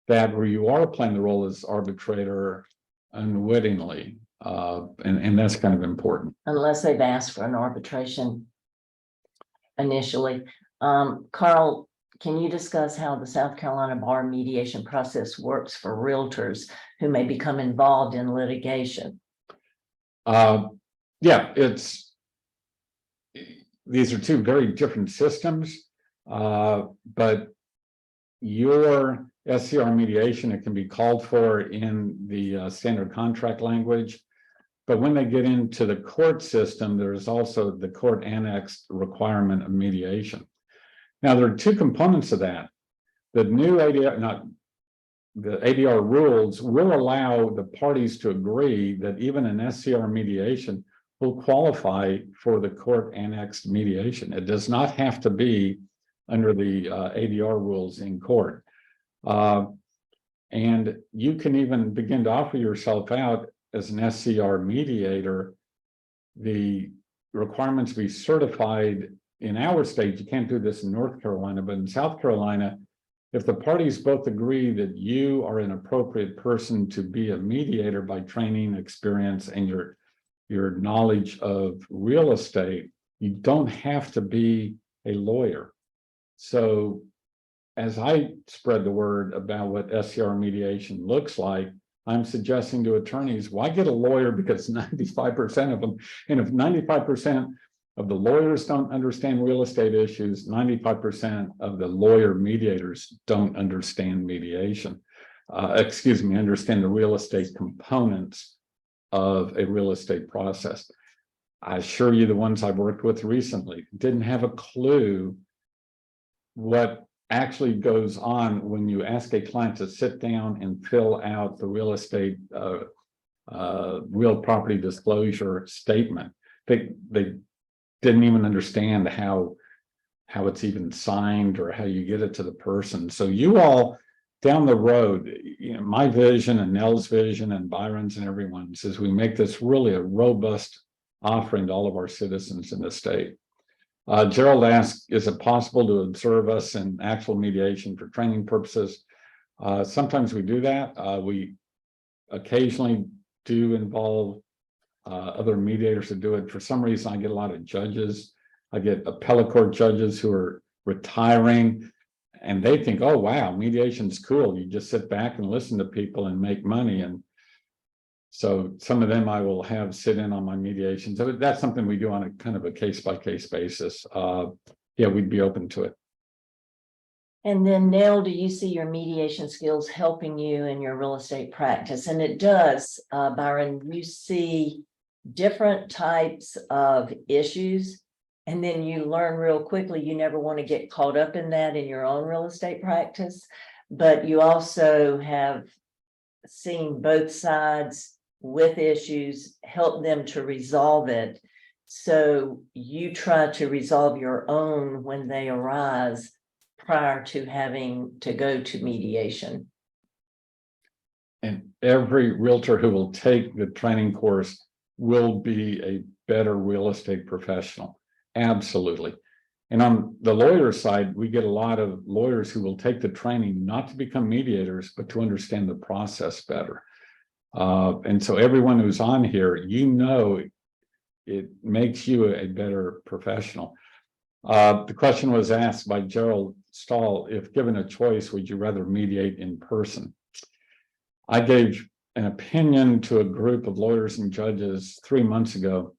that where you are playing the role as arbitrator unwittingly, and that's kind of important. Unless they've asked for an arbitration initially. Karl, can you discuss how the South Carolina bar mediation process works for realtors who may become involved in litigation? Yeah, these are two very different systems, but your SCR mediation, it can be called for in the standard contract language. But when they get into the court system, there's also the court annexed requirement of mediation. Now, there are two components of that. The new ADR, the ADR rules will allow the parties to agree that even an SCR mediation will qualify for the court annexed mediation. It does not have to be under the ADR rules in court. And you can even begin to offer yourself out as an SCR mediator. The requirements to be certified in our state, you can't do this in North Carolina, but in South Carolina, if the parties both agree that you are an appropriate person to be a mediator by training, experience, and your knowledge of real estate, you don't have to be a lawyer. So as I spread the word about what SCR mediation looks like, I'm suggesting to attorneys, why get a lawyer? Because 95% of them, and if 95% of the lawyers don't understand real estate issues, 95% of the lawyer mediators don't understand mediation. Understand the real estate components of a real estate process. I assure you the ones I've worked with recently didn't have a clue what actually goes on when you ask a client to sit down and fill out the real estate real property disclosure statement. They didn't even understand how it's even signed or how you get it to the person. So you all down the road, my vision and Nell's vision and Byron's and everyone's is we make this really a robust offering to all of our citizens in the state. Gerald asked, is it possible to observe us in actual mediation for training purposes? Sometimes we do that. We occasionally do involve other mediators to do it. For some reason, I get a lot of judges. I get appellate court judges who are retiring, and they think, oh, wow, mediation's cool. You just sit back and listen to people and make money. And so some of them I will have sit in on my mediation. So that's something we do on a kind of a case-by-case basis. Yeah, we'd be open to it. And then, Nell, do you see your mediation skills helping you in your real estate practice? And it does, Byron. You see different types of issues, and then you learn real quickly you never want to get caught up in that in your own real estate practice. But you also have seen both sides with issues, help them to resolve it. So you try to resolve your own when they arise prior to having to go to mediation. And every realtor who will take the training course will be a better real estate professional. Absolutely. And on the lawyer side, we get a lot of lawyers who will take the training not to become mediators, but to understand the process better. And so everyone who's on here, it makes you a better professional. The question was asked by Gerald Stahl, if given a choice, would you rather mediate in person? I gave an opinion to a group of lawyers and judges 3 months ago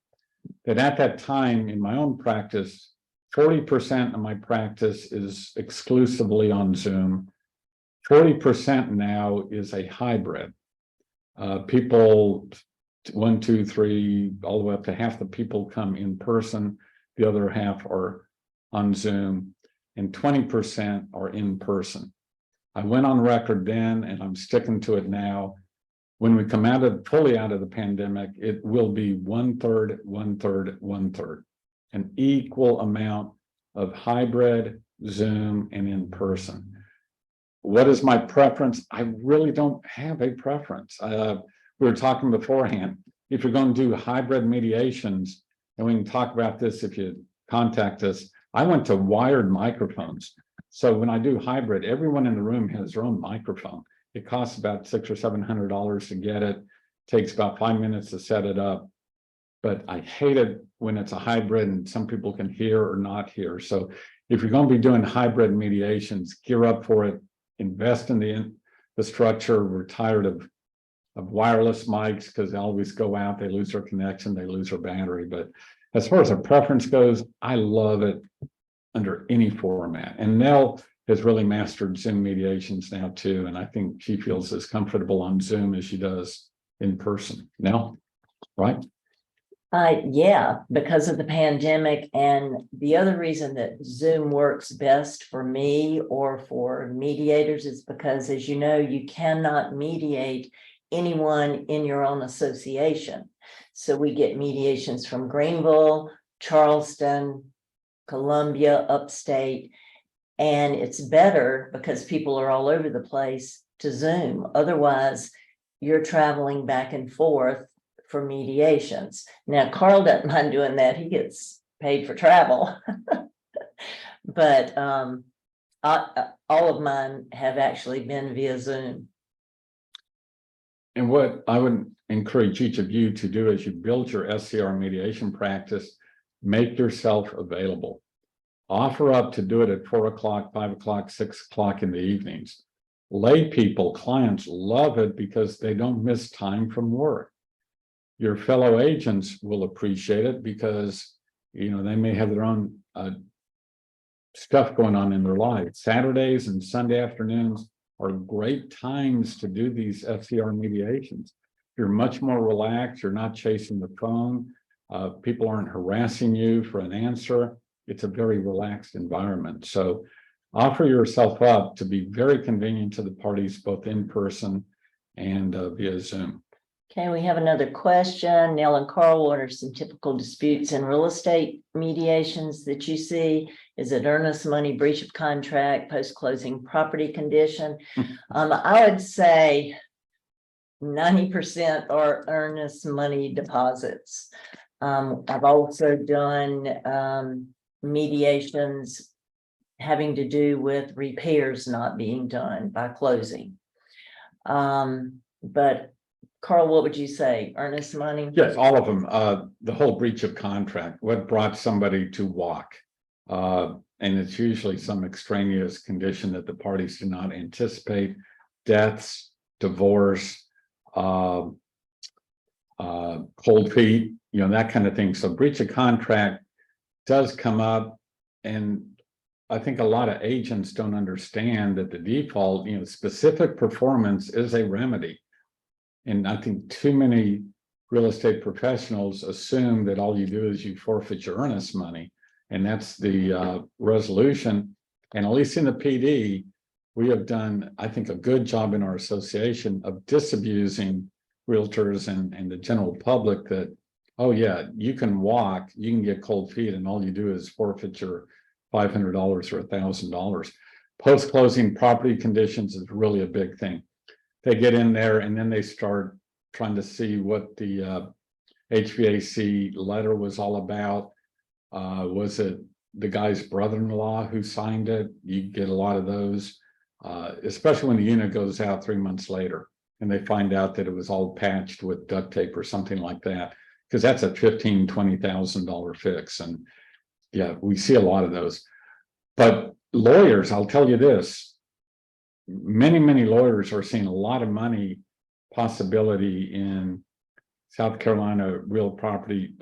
that at that time in my own practice, 40% of my practice is exclusively on Zoom. 40% now is a hybrid. People, 1, 2, 3, all the way up to half the people come in person. The other half are on Zoom, and 20% are in person. I went on record then, and I'm sticking to it now. When we come fully out of the pandemic, it will be 1/3, 1/3, 1/3, an equal amount of hybrid, Zoom, and in person. What is my preference? I really don't have a preference. We were talking beforehand. If you're going to do hybrid mediations, and we can talk about this if you contact us, I went to wired microphones. So when I do hybrid, everyone in the room has their own microphone. It costs about $600 or $700 to get it. Takes about 5 minutes to set it up. But I hate it when it's a hybrid and some people can hear or not hear. So if you're going to be doing hybrid mediations, gear up for it. Invest in the structure. We're tired of wireless mics because they always go out, they lose their connection, they lose their battery. But as far as a preference goes, I love it under any format. And Nell has really mastered Zoom mediations now too. And I think she feels as comfortable on Zoom as she does in person. Nell, right? Yeah, because of the pandemic. And the other reason that Zoom works best for me or for mediators is because, as you know, you cannot mediate anyone in your own association. So we get mediations from Greenville, Charleston, Columbia, upstate, and it's better because people are all over the place to Zoom. Otherwise, you're traveling back and forth for mediations. Now, Karl doesn't mind doing that. He gets paid for travel. But all of mine have actually been via Zoom. And what I would encourage each of you to do as you build your SCR mediation practice, make yourself available. Offer up to do it at 4 o'clock, 5 o'clock, 6 o'clock in the evenings. Lay people, clients love it because they don't miss time from work. Your fellow agents will appreciate it because, you know, they may have their own stuff going on in their lives. Saturdays and Sunday afternoons are great times to do these SCR mediations. You're much more relaxed. You're not chasing the phone. People aren't harassing you for an answer. It's a very relaxed environment. So offer yourself up to be very convenient to the parties, both in person and via Zoom. Okay, we have another question. Nell and Karl, what are some typical disputes in real estate mediations that you see? Is it earnest money, breach of contract, post-closing property condition? I would say 90% are earnest money deposits. I've also done mediations having to do with repairs not being done by closing. But Karl, what would you say? Earnest money? Yes, all of them. The whole breach of contract, what brought somebody to walk. And it's usually some extraneous condition that the parties do not anticipate. Deaths, divorce, cold feet, you know, that kind of thing. So breach of contract does come up. And I think a lot of agents don't understand that the default, you know, specific performance is a remedy. And I think too many real estate professionals assume that all you do is you forfeit your earnest money. And that's the resolution. And at least in the PD, we have done, I think, a good job in our association of disabusing realtors and the general public that, oh yeah, you can walk, you can get cold feet, and all you do is forfeit your $500 or $1,000. Post-closing property conditions is really a big thing. They get in there and then they start trying to see what the HVAC letter was all about. Was it the guy's brother-in-law who signed it? You get a lot of those, especially when the unit goes out 3 months later and they find out that it was all patched with duct tape or something like that, because that's a $15,000, $20,000 fix. And yeah, we see a lot of those. But lawyers, I'll tell you this, many lawyers are seeing a lot of money possibility in South Carolina Real Property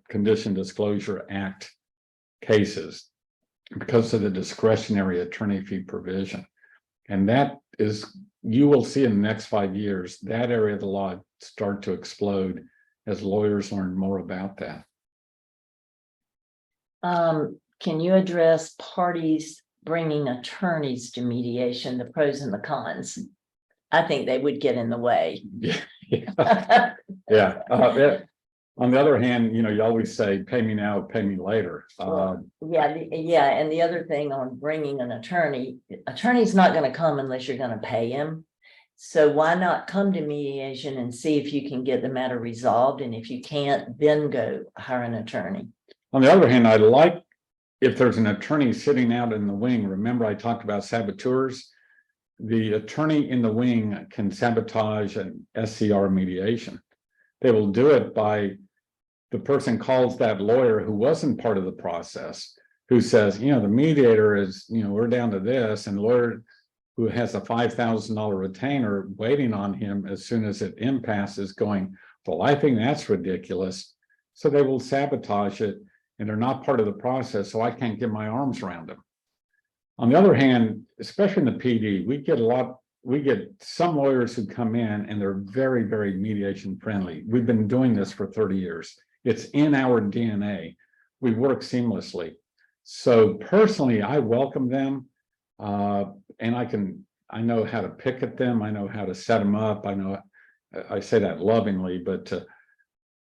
Condition Disclosure Act cases because of the discretionary attorney fee provision. And that is, you will see in the next 5 years, that area of the law start to explode as lawyers learn more about that. Can you address parties bringing attorneys to mediation, the pros and the cons? I think they would get in the way. Yeah. Yeah. On the other hand, you know, you always say, pay me now, pay me later. Yeah. And the other thing on bringing an attorney's not going to come unless you're going to pay him. So why not come to mediation and see if you can get the matter resolved? And if you can't, then go hire an attorney. On the other hand, I like if there's an attorney sitting out in the wing. Remember, I talked about saboteurs. The attorney in the wing can sabotage an SCR mediation. They will do it by the person calls that lawyer who wasn't part of the process, who says, you know, the mediator is, you know, we're down to this, and lawyer who has a $5,000 retainer waiting on him as soon as it impasses going, well, I think that's ridiculous. So they will sabotage it, and they're not part of the process, so I can't get my arms around them. On the other hand, especially in the PD, we get some lawyers who come in and they're very, very mediation friendly. We've been doing this for 30 years. It's in our DNA. We work seamlessly. So personally, I welcome them, and I know how to pick at them. I know how to set them up. I say that lovingly, but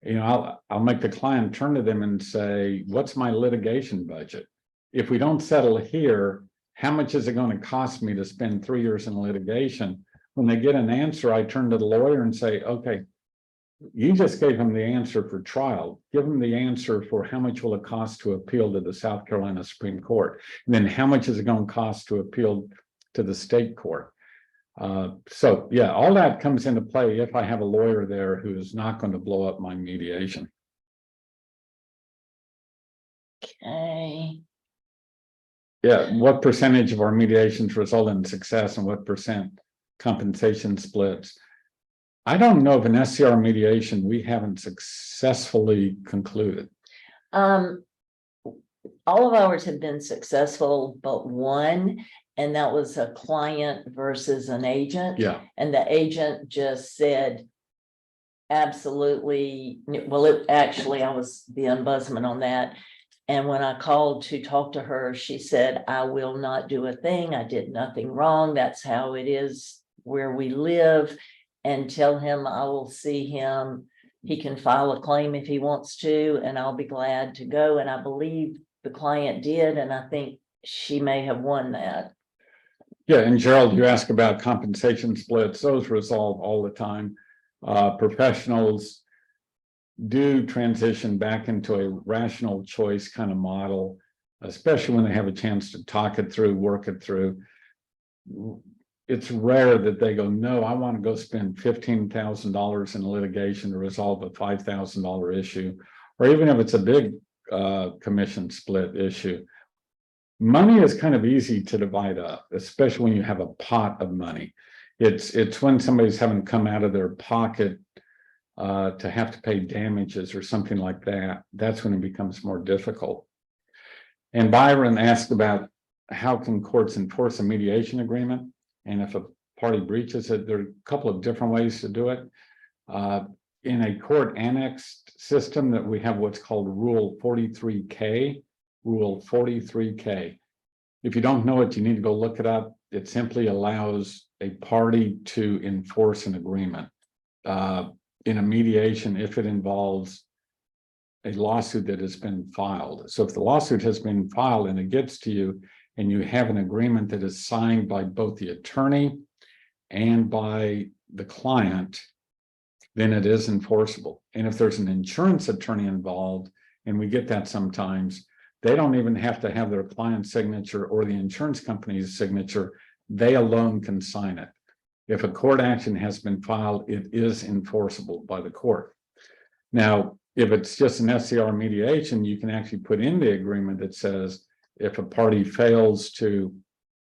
you know, I'll make the client turn to them and say, what's my litigation budget? If we don't settle here, how much is it going to cost me to spend 3 years in litigation? When they get an answer, I turn to the lawyer and say, okay, you just gave him the answer for trial. Give him the answer for how much will it cost to appeal to the South Carolina Supreme Court? And then how much is it going to cost to appeal to the state court? So yeah, all that comes into play if I have a lawyer there who is not going to blow up my mediation. Okay. Yeah, what percentage of our mediations result in success and what percent compensation splits? I don't know of an SCR mediation we haven't successfully concluded. All of ours have been successful, but one, and that was a client versus an agent. Yeah. And the agent just said, absolutely. Well, I was the ombudsman on that. And when I called to talk to her, she said, I will not do a thing. I did nothing wrong. That's how it is where we live. And tell him I will see him. He can file a claim if he wants to, and I'll be glad to go. And I believe the client did, and I think she may have won that. Yeah, and Gerald, you asked about compensation splits. Those resolve all the time. Professionals do transition back into a rational choice kind of model, especially when they have a chance to talk it through, work it through. It's rare that they go, no, I want to go spend $15,000 in litigation to resolve a $5,000 issue, or even if it's a big commission split issue. Money is kind of easy to divide up, especially when you have a pot of money. It's when somebody's having to come out of their pocket to have to pay damages or something like that. That's when it becomes more difficult. And Byron asked about how can courts enforce a mediation agreement? And if a party breaches it, there are a couple of different ways to do it. In a court annexed system that we have what's called Rule 43K, Rule 43K. If you don't know it, you need to go look it up. It simply allows a party to enforce an agreement in a mediation if it involves a lawsuit that has been filed. So if the lawsuit has been filed and it gets to you, and you have an agreement that is signed by both the attorney and by the client, then it is enforceable. And if there's an insurance attorney involved, and we get that sometimes, they don't even have to have their client's signature or the insurance company's signature. They alone can sign it. If a court action has been filed, it is enforceable by the court. Now, if it's just an SCR mediation, you can actually put in the agreement that says, if a party fails to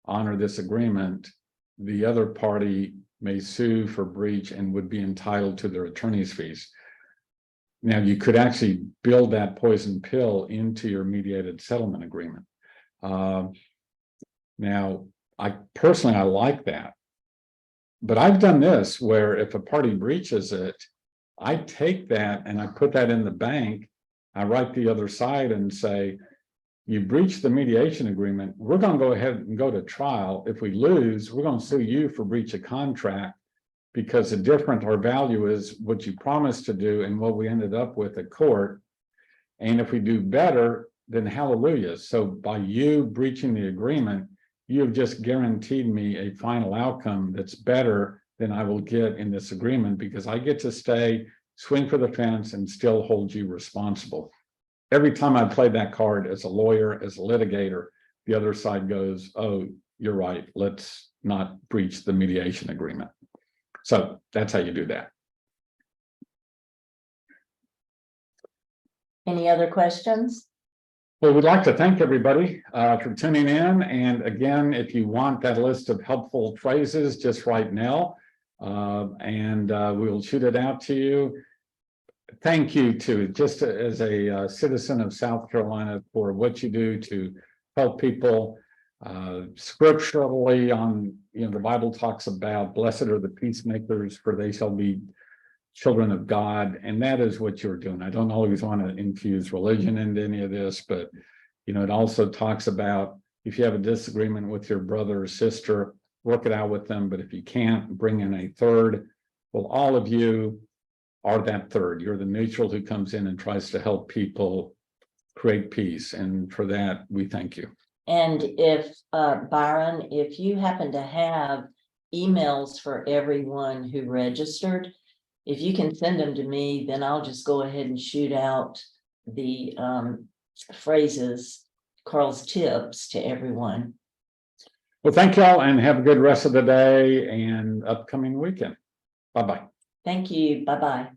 honor this agreement, the other party may sue for breach and would be entitled to their attorney's fees. Now, you could actually build that poison pill into your mediated settlement agreement. Now, I like that. But I've done this where if a party breaches it, I take that and I put that in the bank. I write the other side and say, you breached the mediation agreement. We're going to go ahead and go to trial. If we lose, we're going to sue you for breach of contract, because the difference or value is what you promised to do and what we ended up with at court. And if we do better, then hallelujah. So by you breaching the agreement, you have just guaranteed me a final outcome that's better than I will get in this agreement, because I get to stay, swing for the fence, and still hold you responsible. Every time I play that card as a lawyer, as a litigator, the other side goes, oh, you're right, let's not breach the mediation agreement. So that's how you do that. Any other questions? Well, we'd like to thank everybody for tuning in. And again, if you want that list of helpful phrases, just write Nell, and we'll shoot it out to you. Thank you to, just as a citizen of South Carolina, for what you do to help people. Scripturally, on, the Bible talks about blessed are the peacemakers, for they shall be children of God, and that is what you're doing. I don't always want to infuse religion into any of this, but it also talks about, if you have a disagreement with your brother or sister, work it out with them. But if you can't, bring in a third. Well, all of you are that third. You're the neutral who comes in and tries to help people create peace, and for that we thank you. And if Byron, if you happen to have emails for everyone who registered, if you can send them to me, then I'll just go ahead and shoot out the phrases, Karl's tips, to everyone. Well, thank y'all, and have a good rest of the day and upcoming weekend. Bye-bye. Thank you. Bye-bye.